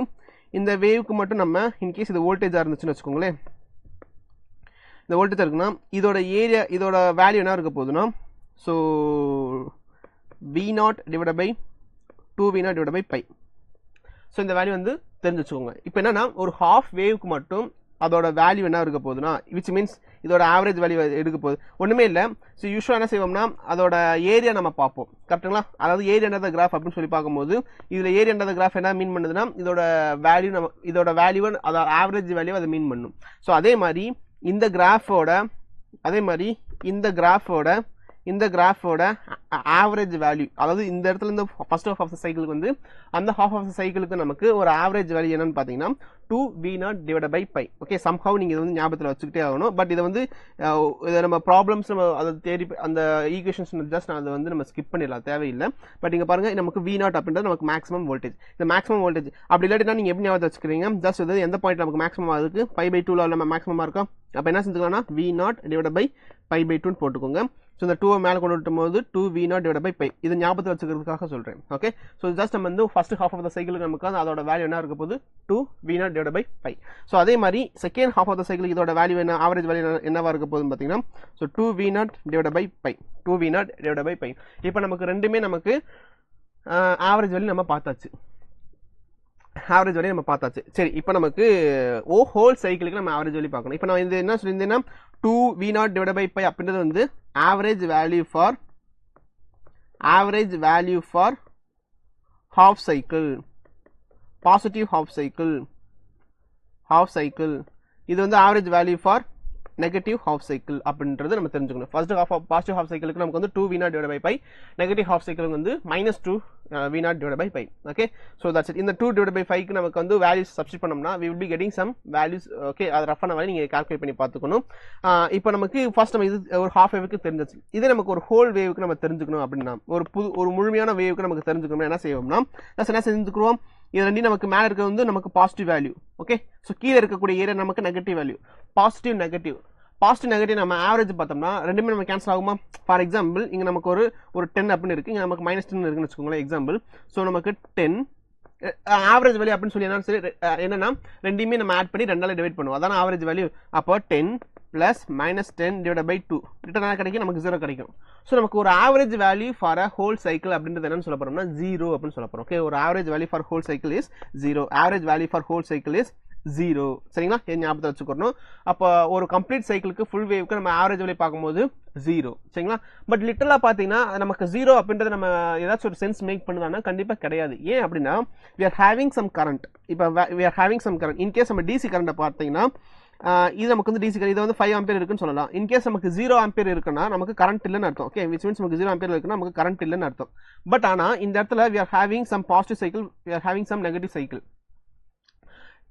[SPEAKER 1] இந்த வேவ்க்கு மட்டும் நம்ம இன்கேஸ் இது வோல்டேஜாக இருந்துச்சுன்னு வச்சுக்கோங்களேன், இந்த வோல்டேஜ் இருக்குன்னா இதோட ஏரியா இதோட வேல்யூ என்ன இருக்க போகுதுன்னா, so V0 divide by 2V0 divide by pi. So இந்த வேல்யூ வந்து தெரிஞ்சு வச்சுக்கோங்க. இப்போ என்னன்னா ஒரு ஹாஃப் வேவ்க்கு மட்டும் அதோட வேல்யூ என்ன இருக்க போகுதுன்னா, விச் மீன்ஸ் இதோட ஆவரேஜ் வேல்யூ எடுக்க போகுது ஒன்றுமே இல்லை. ஸோ யூஸ்வலாக என்ன செய்வோம்னா அதோட ஏரியா நம்ம பார்ப்போம். கரெக்டுங்களா? அதாவது ஏரியா அண்டர் த கிராஃப் அப்படின்னு சொல்லி பார்க்கும்போது இதில் ஏரியா அண்டர் த கிராஃப் என்ன மீன் பண்ணுதுன்னா இதோட வேல்யூ நம்ம இதோட வேல்யூவை அதோட ஆவரேஜ் வேல்யூ அதை மீன் பண்ணும். ஸோ அதே மாதிரி இந்த கிராஃபோட ஆவரேஜ் வேல்யூ, அதாவது இந்த இடத்துல இந்த ஃபர்ஸ்ட் ஹாஃப் ஆஃப் த சைக்கிளுக்கு வந்து அந்த ஹாஃப் ஆஃப் த சைக்கிளுக்கு நமக்கு ஒரு ஆவரேஜ் வேல்யூ என்னன்னு பார்த்தீங்கன்னா 2V0 divide by pi. Okay, somehow நீங்கள் இதை வந்து ஞாபகத்தில் வச்சுக்கிட்டே ஆகணும். பட் இதை வந்து இதை நம்ம ப்ராப்ளம்ஸ் நம்ம அதை தேடி அந்த ஈக்குவேஷன்ஸ் ஜஸ்ட் அதை வந்து நம்ம ஸ்கிப் பண்ணிடலாம், தேவையில்லை. பட் இங்கே பாருங்க நமக்கு V0 அப்படின்றது நமக்கு மேக்ஸிமம் வோல்டேஜ். இந்த மேக்ஸிமம் வோல்டேஜ் அப்படி இல்லாட்டினா நீங்கள் எப்படி ஞாபகத்தை வச்சுக்கிறீங்க, ஜஸ்ட் இது எந்த பாயிண்ட் நமக்கு மேக்ஸிமம் ஆகுது π/2 நம்ம மேக்ஸிமமாக இருக்கோம். அப்போ என்ன செஞ்சுக்கலாம்னா V0 டிவைட் பை π/2 போட்டுக்கோங்க. ஸோ இந்த 2 மேலே கொண்டு விட்டும் போது 2V0 டிவைட் பை பை. இது ஞாபகத்தை வச்சுக்கிறதுக்காக சொல்கிறேன். ஓகே, ஸோ ஜஸ்ட் நம்ம வந்து ஃபர்ஸ்ட் ஹாஃப் ஆஃப் த சைக்கிளுக்கு நமக்கு அதோட வேல்யூ என்ன இருக்க போகுது 2V0 divide by pi. So அதே மாதிரி செகண்ட் ஹாஃப் ஆஃப் த சைக்கிளுக்கு இதோட வேல்யூ என்ன, ஆவரேஜ் வேல்யூ என்னவா இருக்க போகுதுன்னு பார்த்தீங்கன்னா so 2V0 divide by pi. 2V0 divide by pi. இப்போ நமக்கு ரெண்டுமே நமக்கு ஆவரேஜ் வேல்யூ நம்ம பார்த்தாச்சு. சரி, இப்போ நமக்கு ஹோல் சைக்கிளுக்கு நம்ம ஆவரேஜ் வேல்யூ பார்க்கணும். இப்போ நான் இது என்ன சொல்லியிருந்தேன்னா 2V0 டிவைட் பை பை அப்படின்றது வந்து average value for half cycle, positive half cycle. இது வந்து average value for negative half cycle அப்படின்றது நம்ம தெரிஞ்சுக்கணும். ஃபர்ஸ்ட் ஹாஃப் பாசிட்டிவ் ஹாஃப் சைக்கிளுக்கு நமக்கு வந்து 2V0 divide by pi, negative half சைக்கிளுக்கு வந்து -2V0 divide by pi. Okay, so that's it. இந்த 2 டிவைட் பை 5க்கு நமக்கு வந்து வேல்யூஸ் சப்ஸ்டிட் பண்ணோம்னா we will be getting some values. Okay, அது ரஃபான வேல்யூ நீங்கள் கால்குலேட் பண்ணி பார்த்துக்கணும். இப்போ நமக்கு ஃபர்ஸ்ட் நம்ம இது ஒரு ஹாஃப் வேவுக்கு தெரிஞ்சிச்சு. இதே நமக்கு ஒரு ஹோல் வேவுக்கு நம்ம தெரிஞ்சுக்கணும் அப்படின்னா ஒரு முழுமையான வேவுக்கு நமக்கு தெரிஞ்சுக்கணும் என்ன செய்வோம்னா என்ன செஞ்சுக்கிறோம், இது ரெண்டையும் நமக்கு மேலே இருக்கிறது வந்து நமக்கு பாசிட்டிவ் வேல்யூ. ஓகே, ஸோ கீழே இருக்கக்கூடிய ஏரியா நமக்கு நெகட்டிவ் வேல்யூ. பாசிட்டிவ் நெகட்டிவ் நம்ம ஆவரேஜ் பார்த்தோம்னா ரெண்டுமே நம்ம கேன்சல் ஆகுமா? ஃபார் எக்ஸாம்பிள் இங்கே நமக்கு ஒரு 10 அப்படின்னு இருக்கு, இங்கே நமக்கு -10 இருக்குன்னு வச்சுக்கோங்களேன் எக்ஸாம்பிள். ஸோ நமக்கு 10 ஆவரேஜ் வேல்யூ அப்படின்னு சொல்லி என்னன்னா ரெண்டையுமே நம்ம ஆட் பண்ணி 2ஆல டிவைட் பண்ணுவோம், அதான் ஆவரேஜ் வேல்யூ. அப்போ 10 + -10 டிவைட் பை 2 ரிட்டர்ன் கிடைக்கும், நமக்கு 0 கிடைக்கும். ஸோ நமக்கு ஒரு average value for a whole cycle அப்படின்றது என்னன்னு சொல்ல போறோம்னா 0 அப்படின்னு சொல்ல போறோம். ஓகே, ஒரு average value for whole cycle is 0. Average value for whole cycle is 0. சரிங்களா? என் ஞாபகத்தை வச்சுக்கணும். அப்போ ஒரு கம்ப்ளீட் சைக்கிளுக்கு ஃபுல் வேவ்க்கு நம்ம ஆவரேஜ் வேல்யூ பார்க்கும்போது 0. சரிங்களா? பட் லிட்டரலாக பார்த்தீங்கன்னா நமக்கு 0 அப்படின்றது நம்ம ஏதாச்சும் ஒரு சென்ஸ் மேக் பண்ணுதானா கண்டிப்பாக கிடையாது. ஏன் அப்படின்னா we are having some current. இப்போ we are having some current. In case நம்ம டிசி கரண்ட்டை பார்த்தீங்கன்னா இது நமக்கு வந்து டிசி இது வந்து 5 ஆம்பியர் இருக்குன்னு சொல்லலாம். இன்கேஸ் நமக்கு 0 ஆம்பியர் இருக்குன்னா நமக்கு கரண்ட் இல்லைன்னு அர்த்தம். ஓகே, விச் மீன்ஸ் நமக்கு 0 ஆம்பியர் இருக்குன்னா நமக்கு கரண்ட் இல்லைன்னு அர்த்தம். பட் ஆனால் இந்த இடத்துல we are having some positive cycle, we are having some negative cycle.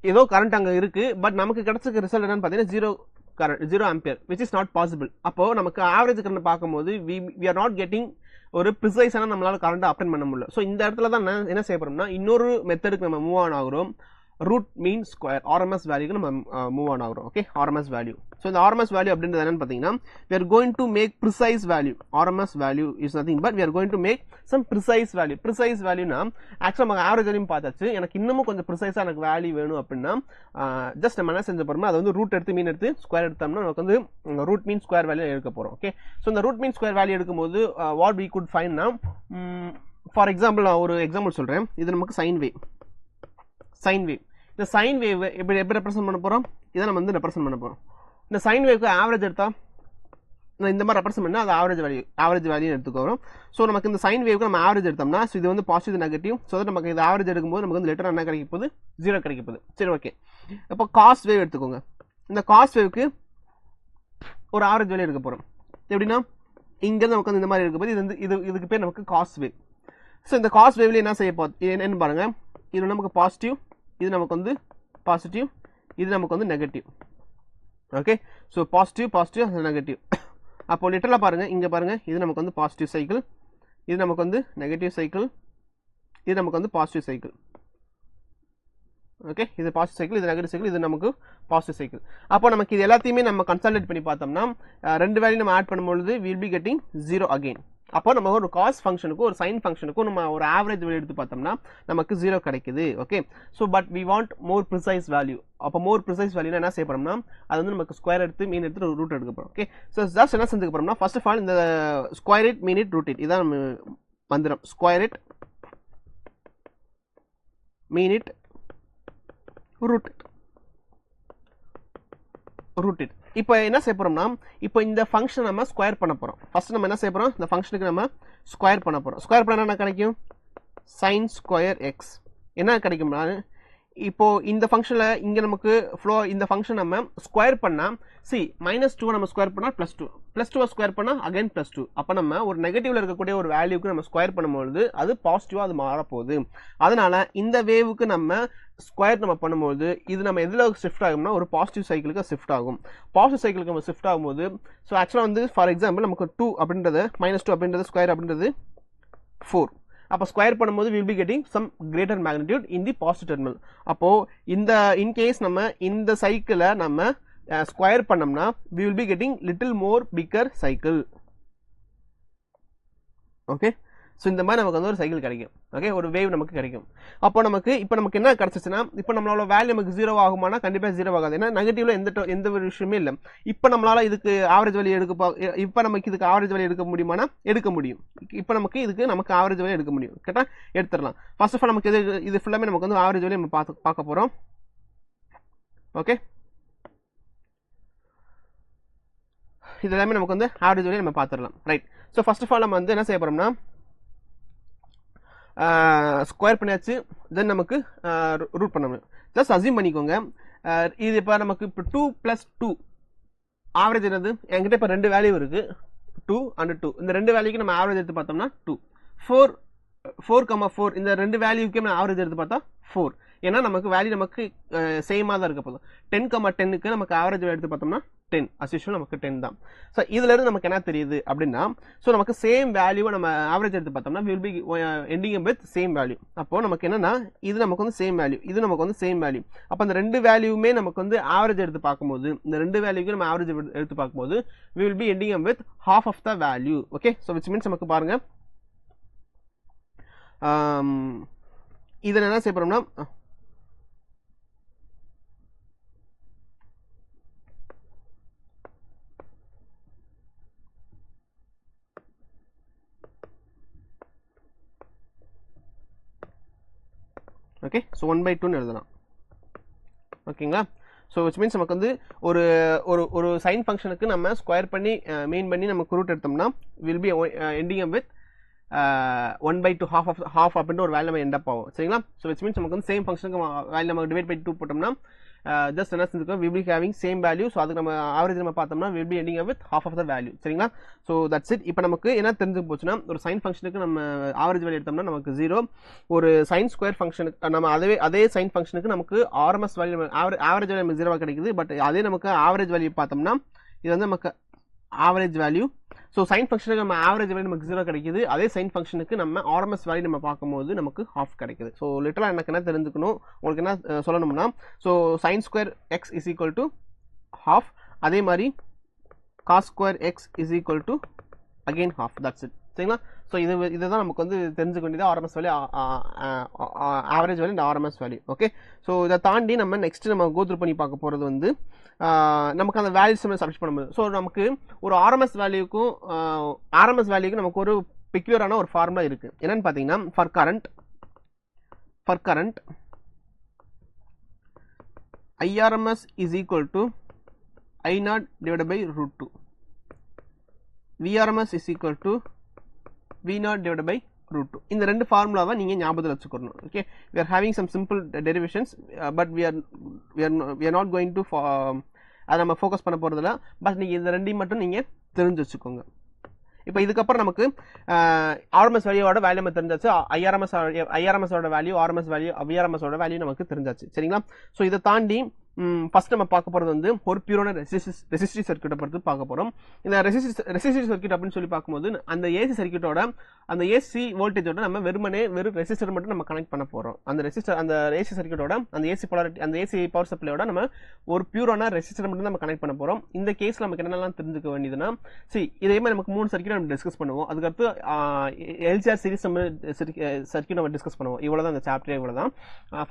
[SPEAKER 1] ஏதோ கரண்ட் அங்கே இருக்கு, பட் நமக்கு கிடைச்ச ரிசல்ட் என்னன்னு பார்த்தீங்கன்னா 0 ampere, which is not possible. அப்போ நமக்கு ஆவரேஜ் கரண்ட் பார்க்கும்போது we are not getting ஒரு ப்ரிசைஸான நம்மளால கரண்ட் அப்டெண்ட் பண்ண முடியல. ஸோ இந்த இடத்துல தான் என்ன செய்ய போறோம்னா இன்னொரு மெத்தடுக்கு நம்ம மூவ் ஆன் ஆகிறோம். ரூட் மீன் ஸ்கொயர் RMS வேல்யூக்கு நம்ம மூவ் ஆன் ஆகிறோம். Okay, RMS value. ஸோ இந்த RMS வேல்யூ அப்படின்றது என்னன்னு பார்த்தீங்கன்னா we are going to make precise value. RMS value is nothing but we are going to make some precise value. Precise வேல்யூனா ஆக்சுவலாக நம்ம average value பார்த்தாச்சு. எனக்கு இன்னமும் கொஞ்சம் ப்ரிசைஸாக எனக்கு வேல்யூ வேணும் அப்படின்னா ஜஸ்ட் நம்ம என்ன செஞ்ச போறோம்னா அது வந்து ரூட் எடுத்து மீன் எடுத்து ஸ்கொயர் எடுத்தோம்னா நமக்கு வந்து ரூட் மீன் ஸ்கொயர் வேல்யூ எடுக்க போகிறோம். ஓகே, ஸோ இந்த ரூட் மீன் ஸ்கொயர் வேல்யூ எடுக்கும்போது what we could find now, for example நான் ஒரு எக்ஸாம்பிள் சொல்கிறேன். இது நமக்கு சைன் வேவ். இந்த சைன் வேவ் எப்படி ரெப்ரசென்ட் பண்ண போகிறோம், இதை நம்ம வந்து ரெப்ரசென்ட் பண்ண போகிறோம். இந்த சைன் வேவ்க்கு ஆவரேஜ் எடுத்தா இந்த மாதிரி ரெப்ரசென்ட் பண்ணால் அது ஆவரேஜ் வேல்யூ எடுத்துக்கிறோம். ஸோ நமக்கு இந்த சைன் வேவ்க்கு நம்ம ஆவரேஜ் எடுத்தோம்னா ஸோ இது வந்து பாசிட்டிவ் நெகட்டிவ். ஸோ நமக்கு இது ஆவரேஜ் எடுக்கும்போது நமக்கு வந்து லிட்டர் என்ன கிடைக்க போகுது 0 கிடைக்க போகுது. சரி, ஓகே. இப்போ காஸ் வேவ் எடுத்துக்கோங்க. இந்த காஸ் வேவ்க்கு ஒரு ஆவரேஜ் வேல்யூ எடுக்க போகிறோம். எப்படின்னா இங்கேருந்து நமக்கு வந்து இந்த மாதிரி இருக்க போது இதுக்கு பேர் நமக்கு காஸ் வேவ். ஸோ இந்த காஸ் வேவ்ல என்ன செய்ய என்னன்னு பாருங்க, இது நமக்கு பாசிட்டிவ், இது நமக்கு வந்து பாசிட்டிவ், இது நமக்கு வந்து negative. Okay, so positive positive negative. அப்போ லிட்டரலாக பாருங்க, இங்கே பாருங்க, இது நமக்கு வந்து பாசிட்டிவ் சைக்கிள், இது நமக்கு வந்து நெகட்டிவ் சைக்கிள், இது நமக்கு வந்து பாசிட்டிவ் சைக்கிள். ஓகே, இது பாசிட்டிவ் சைக்கிள், இது நெகட்டிவ் சைக்கிள், இது நமக்கு பாசிட்டிவ் சைக்கிள். அப்போ நமக்கு இது எல்லாத்தையுமே நம்ம கன்சாலிடேட் பண்ணி பார்த்தோம்னா ரெண்டு வேல்யூ நம்ம ஆட் பண்ணும்பொழுது வில் பி கெட்டிங் 0 அகைன். அப்போ நம்ம ஒரு காஸ் ஃபங்க்ஷனுக்கும் ஒரு சைன் ஃபங்க்ஷனுக்கும் நம்ம ஒரு ஆவரேஜ் வேல்யூ எடுத்து பார்த்தோம்னா நமக்கு 0 கிடைக்குது. Okay, so but we want more precise value. அப்போ மோர் ப்ரிசைஸ் வேல்யூனா என்ன செய்ய போறோம்னா அது வந்து நமக்கு ஸ்கொயர் எடுத்து மீன் எடுத்து ரூட் எடுக்க போறோம். ஓகே, ஸோ ஜஸ்ட் என்ன செஞ்சுக்க போறோம்னா ஃபர்ஸ்ட் ஆஃப் ஆல் இந்த square it mean it root it, இதான் நம்ம மந்திரம். Square it mean it root it. இப்போ என்ன செய்ய போறோம்னா இப்போ இந்த ஃபங்க்ஷன் நம்ம ஸ்கொயர் பண்ண போறோம். ஃபர்ஸ்ட் நம்ம என்ன செய்ய போறோம், இந்த ஃபங்க்ஷனுக்கு நம்ம ஸ்கொயர் பண்ண போறோம். ஸ்கொயர் பண்ணா என்ன கிடைக்கும், sin ஸ்கொயர் எக்ஸ். என்ன கிடைக்கும்னா இப்போ இந்த ஃபங்க்ஷன்ல இங்க நமக்கு ஃப்ளோ, இந்த ஃபங்க்ஷன் நம்ம ஸ்கொயர் பண்ணா சி -2 நம்ம ஸ்கொயர் பண்ணா +2, +2 ஸ்கொயர் பண்ணா அகைன் +2. அப்ப நம்ம ஒரு நெகட்டிவ்ல இருக்கக்கூடிய ஒரு வேல்யூக்கு நம்ம ஸ்கொயர் பண்ணும்போது அது பாசிட்டிவா அது மாறப்போகுது. அதனால இந்த வேவுக்கு நம்ம ஸ்கொயர் நம்ம பண்ணும்போது இது நம்ம எதுல ஷிஃப்ட் ஆகும்னா ஒரு பாசிட்டிவ் சைக்கிளுக்கு ஷிஃப்ட் ஆகும். பாசிட்டிவ் சைக்கிளுக்கு நம்ம ஷிஃப்ட் ஆகும்போது ஸோ ஆக்சுவலாக வந்து ஃபார் எக்ஸாம்பிள் நமக்கு 2 அப்படின்றது -2 அப்படின்றது ஸ்கொயர் அப்படின்றது 4. அப்போ ஸ்கொயர் பண்ணும்போது will be getting some greater magnitude in the positive terminal. அப்போ இந்த இன்கேஸ் நம்ம இந்த சைக்கிளை நம்ம ஸ்கொயர் பண்ணோம்னா we will be getting little more bigger cycle. Okay, so இந்த மாதிரி நமக்கு வந்து ஒரு சைக்கிள் கிடைக்கும். ஓகே, ஒரு வேவ் நமக்கு கிடைக்கும். அப்போ நமக்கு இப்போ நமக்கு என்ன கிடைச்சிச்சுன்னா இப்போ நம்மளோட வேல்யூ நமக்கு 0 ஆகுமானா கண்டிப்பாக 0 ஆகாது. ஏன்னா நெகட்டிவ்ல எந்த ஒரு விஷயமே இல்லை. இப்போ நம்மளால இதுக்கு ஆவரேஜ் வேல்யூ இப்போ நமக்கு இதுக்கு ஆவரேஜ் வேல்யூ எடுக்க முடியுமானா எடுக்க முடியும். இப்போ நமக்கு ஆவரேஜ் வேல்யூ எடுக்க முடியும். கேட்டா எடுத்துடலாம். ஃபர்ஸ்ட் ஆஃப் ஆல் நமக்கு இது ஃபுல்லாமே நமக்கு வந்து ஆவரேஜ் வேல்யூ நம்ம பார்க்க போறோம். ஓகே, இது எல்லாமே நமக்கு வந்து ஆவரேஜ் வேல்யூ நம்ம பார்த்துடலாம். Right, so first of all நம்ம வந்து என்ன செய்ய போறோம்னா ஸ்கொயர் பண்ணியாச்சு, தென் நமக்கு ரூட் பண்ண முடியும். ஜஸ்ட் அசியூம் பண்ணிக்கோங்க இது இப்போ நமக்கு இப்போ 2 + 2 ஆவரேஜ் என்னது, என்கிட்ட இப்போ 2 வேல்யூ இருக்கு 2 and 2. இந்த 2 வேல்யூக்கு நம்ம ஆவரேஜ் எடுத்து பார்த்தோம்னா 2, 4, இந்த 2 வேல்யூக்கு நம்ம ஆவரேஜ் எடுத்து பார்த்தா 4. ஏன்னா நமக்கு வேல்யூ நமக்கு சேமாக தான் இருக்க போதும். 10,10க்கு நமக்கு ஆவரேஜ் எடுத்து பார்த்தோம்னா 10 as usual நமக்கு 10 தான். ஸோ இதுல இருந்து நமக்கு என்ன தெரியுது அப்படின்னா ஸோ நமக்கு சேம் வேல்யூவை நம்ம ஆவரேஜ் எடுத்து பார்த்தோம்னா will be ending with same value. அப்போ நமக்கு என்னன்னா இது நமக்கு வந்து சேம் வேல்யூ, இது நமக்கு வந்து சேம் வேல்யூ. அப்போ அந்த 2 வேல்யூமே நமக்கு வந்து ஆவரேஜ் எடுத்து பார்க்கும்போது இந்த 2 வேல்யூக்கு நம்ம ஆவரேஜ் எடுத்து பார்க்கும்போது we will be ending up with half of the value. Okay, so which means நமக்கு பாருங்க இதை என்ன செய்ய போறோம்னா ஓகே, ஸோ 1/2 எழுதலாம். ஓகேங்களா, ஸோ விச் மீன்ஸ் நமக்கு வந்து ஒரு ஒரு ஒரு சைன் ஃபங்க்ஷனுக்கு நம்ம ஸ்கொயர் பண்ணி மீன் பண்ணி நமக்கு ரூட் எடுத்தோம்னா will be ending up with 1/2 half அப்படின்ற ஒரு வேல்யூ நம்ம எண்ட் அப் ஆகும். சரிங்களா, ஸோ விச் மீன்ஸ் நமக்கு வந்து சேம் ஃபங்க்ஷனுக்கு வேல்யூ நம்ம டிவைட் பை 2 போட்டோம்னா ஜஸ்ட் என்ன செஞ்சுக்கோ will be having same value. So அதுக்கு நம்ம ஆவரேஜ் நம்ம பார்த்தோம்னா will be ending with half of the value. சரிங்களா, ஸோ தட்ஸ் இட். இப்போ நமக்கு என்ன தெரிஞ்சு போச்சுன்னா ஒரு சைன் ஃபங்க்ஷனுக்கு நம்ம ஆவரேஜ் வேல்யூ எடுத்தோம்னா நமக்கு 0, ஒரு சைன் ஸ்கொயர் ஃபங்க்ஷனுக்கு நம்ம அதே சைன் ஃபங்க்ஷனுக்கு நமக்கு ஆர்எம்எஸ் வேல்யூ ஆவரேஜ் வேல்யூ நமக்கு 0 கிடைக்குது. பட் அதே நமக்கு ஆவரேஜ் வேல்யூ பார்த்தோம்னா இது வந்து நமக்கு ஆவரேஜ் வேல்யூ. ஸோ சைன் ஃபங்க்ஷனுக்கு நம்ம ஆவரேஜ் வேல்யூ நமக்கு 0 கிடைக்குது. அதே சைன் ஃபங்க்ஷனுக்கு நம்ம ஆர்எம்எஸ் வேல்யூ நம்ம பார்க்கும்போது நமக்கு half கிடைக்குது. ஸோ லிட்டரலாக எனக்கு என்ன தெரிஞ்சுக்கணும், உங்களுக்கு என்ன சொல்லணும்னா so sin square X is equal to half, அதே மாதிரி cos square X is equal to again half. That's it. சரிங்களா, ஸோ இதுதான் நமக்கு வந்து தெரிஞ்சுக்க வேண்டியது ஆர்எம்எஸ் வேல்யூ, ஆவரேஜ் வேல்யூ, இந்த ஆர்எம்எஸ் வேல்யூ. ஓகே, ஸோ இதை தாண்டி நம்ம நெக்ஸ்ட் நம்ம கோத்ரூ பண்ணி பார்க்க போகிறது வந்து நமக்கு அந்த வேல்யூஸ் நம்ம சப்மிட் பண்ணும்போது ஸோ நமக்கு ஒரு ஆர்எம்எஸ் வேல்யூக்கு நமக்கு ஒரு பெக்யூலரான ஒரு ஃபார்முலா இருக்கு. என்னன்னு பார்த்தீங்கன்னா for current IRMS is equal to I0 divided by √2, VRMS is equal to V0 divided by √2. இந்த ரெண்டு ஃபார்முலாவை நீங்க ஞாபகத்தில் வச்சுக்கணும். Okay, we are having some simple derivations but we are not going to அதை நம்ம ஃபோக்கஸ் பண்ண போறதில்ல. பட் நீங்க இந்த ரெண்டையும் மட்டும் நீங்க தெரிஞ்சு வச்சுக்கோங்க. இப்போ இதுக்கப்புறம் நமக்கு ஆர்எம்எஸ் வேல்யூவோட வேல்யூ நமக்கு தெரிஞ்சாச்சு. ஐஆர்எம்எஸோட வேல்யூ, ஆர்எம்எஸ் வேல்யூ, விஆர்எம்எஸோட வேல்யூ நமக்கு தெரிஞ்சாச்சு. சரிங்களா? ஸோ இதை தாண்டி ஃபர்ஸ்ட் நம்ம பார்க்க போகிறது வந்து ஒரு பியூரான ரெசிஸ்டிவ் சர்க்யூட்டை பொறுத்து பார்க்க போகிறோம். இந்த ரெசிஸ்டிவ் சர்க்யூட் அப்படின்னு சொல்லி பார்க்கும்போது அந்த ஏசி சர்க்யூட்டோட அந்த ஏசி வோல்டேஜோட நம்ம வெறும் ரெசிஸ்டர் மட்டும் நம்ம கனெக்ட் பண்ண போகிறோம். அந்த ஏசி சர்க்யூட்டோட அந்த ஏசி போலாரிட்டி, அந்த ஏசி பவர் சப்ளையோட நம்ம ஒரு பியூரான ரெசிஸ்டர் மட்டும் நம்ம கனெக்ட் பண்ண போகிறோம். இந்த கேஸில் நமக்கு என்னெல்லாம் தெரிஞ்சுக்க வேண்டியதுன்னா, இதே மாதிரி நமக்கு 3 சர்க்யூட் நம்ம டிஸ்கஸ் பண்ணுவோம். அதுக்கடுத்து எல்சிஆர் சீரிஸ் சர்க்யூட் நம்ம டிஸ்கஸ் பண்ணுவோம். இவ்வளோதான் அந்த சாப்டர். இவ்வளோதான்.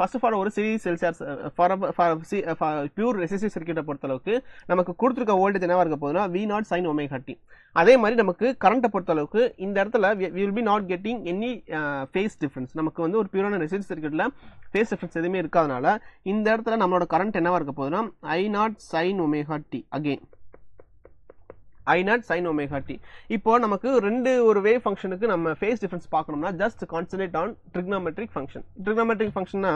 [SPEAKER 1] ஃபர்ஸ்ட் ஆஃப் ஆல் ஒரு சீரிஸ் எல்சிஆர் பியூர் ரெசிஸ்டிவ் சர்க்யூட்டை பொறுத்தளவுக்கு நமக்கு கொடுத்துருக்க வோல்டேஜ் என்னவா இருக்க போகுதுன்னா V0 sin ωt. அதே மாதிரி நமக்கு கரண்ட்டை பொறுத்தளவுக்கு இந்த இடத்துல we will be not getting any phase difference. நமக்கு வந்து ஒரு பியூரான ரெசிஸ்டிவ் சர்க்யூட்ல phase difference எதுவுமே இருக்காதனால இந்த இடத்துல நம்மளோட கரண்ட் என்னவா இருக்க போகுதுன்னா I0 sin ωt. Again I0 sin ωt. இப்போ நமக்கு ஒரு வேவ் ஃபங்க்ஷனுக்கு நம்ம ஃபேஸ் டிஃபரன்ஸ் பார்க்கணும்னா just concentrate on trigonometric function. Trigonometric ஃபங்க்ஷன்னா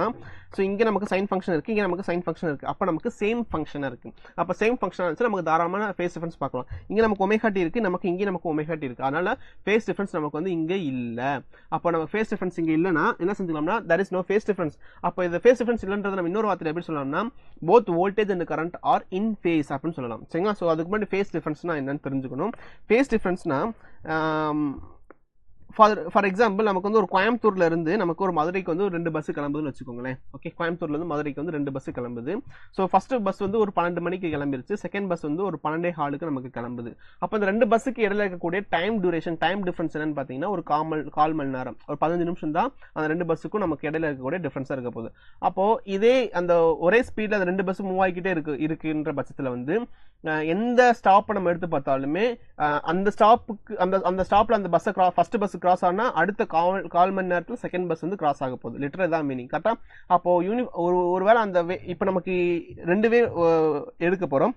[SPEAKER 1] இங்கே நமக்கு சைன் ஃபங்க்ஷன் இருக்குது, இங்கே நமக்கு சைன் ஃபங்க்ஷன் இருக்குது. அப்போ நமக்கு சேம் ஃபங்க்ஷனாக இருக்குது. அப்போ சேம் ஃபங்க்ஷனாக இருந்துச்சு நமக்கு தாராளமான ஃபேஸ் டிஃபரன்ஸ் பார்க்கலாம். இங்கே நமக்கு ωt இருக்குது, இங்கே நமக்கு ωt இருக்குது. அதனால் ஃபேஸ் டிஃபரன்ஸ் நமக்கு வந்து இங்கே இல்லை. அப்போ நம்ம ஃபேஸ் டிஃபரன்ஸ் இங்கே இல்லைன்னா என்ன செஞ்சுக்கலாம்னா there is no phase difference. அப்போ இந்த ஃபேஸ் டிஃபரன்ஸ் இல்லைன்றது நம்ம இன்னொரு வார்த்தையில் எப்படி சொல்லலாம்னா both voltage and current are in phase அப்படின்னு சொல்லலாம். சரிங்களா? ஸோ அதுக்கு முன்னாடி ஃபேஸ் டிஃபரன்ஸ்னா என்னன்னு தெரிஞ்சுக்கணும். ஃபேஸ் டிஃபரன்ஸ்னா ஃபார் எக்ஸாம்பிள் நமக்கு வந்து ஒரு கோயம்புத்தூர்ல இருந்து நமக்கு ஒரு மதுரைக்கு வந்து 2 பஸ் கிளம்புதுன்னு வச்சுக்கோங்களேன். ஓகே, கோயம்புத்தூர்ல இருந்து மதுரைக்கு வந்து 2 பஸ் கிளம்புது. ஸோ ஃபர்ஸ்ட் பஸ் வந்து ஒரு 12 மணிக்கு கிளம்பிருச்சு, செகண்ட் பஸ் வந்து ஒரு 12:15 நமக்கு கிளம்புது. அப்போ இந்த 2 பஸ்ஸுக்கு இடையில இருக்கக்கூடிய டைம் டிஃபரன்ஸ் என்னன்னு பார்த்தீங்கன்னா ஒரு கால் மணி நேரம், ஒரு 15 நிமிஷம் தான் அந்த 2 பஸ்ஸுக்கும் நமக்கு இடையில இருக்கக்கூடிய டிஃபரன்ஸா இருக்க போகுது. அப்போ இதே அந்த ஒரே ஸ்பீட்ல அந்த 2 பஸ் மூவ் ஆகிக்கிட்டே இருக்குன்ற பட்சத்தில் வந்து எந்த ஸ்டாப்பை நம்ம எடுத்து பார்த்தாலுமே அந்த ஸ்டாப்ல அந்த பஸ்ஸை ஃபர்ஸ்ட் பஸ் கிராஸ் ஆனா அடுத்த கால் மணி நேரத்தில் செகண்ட் பஸ் வந்து கிராஸ் ஆக போகுது. லிட்டரல் தான் மீனிங். கரெக்டா? அப்போ ஒருவேளை அந்த இப்போ நமக்கு 2 வேவ் எடுக்க போறோம்.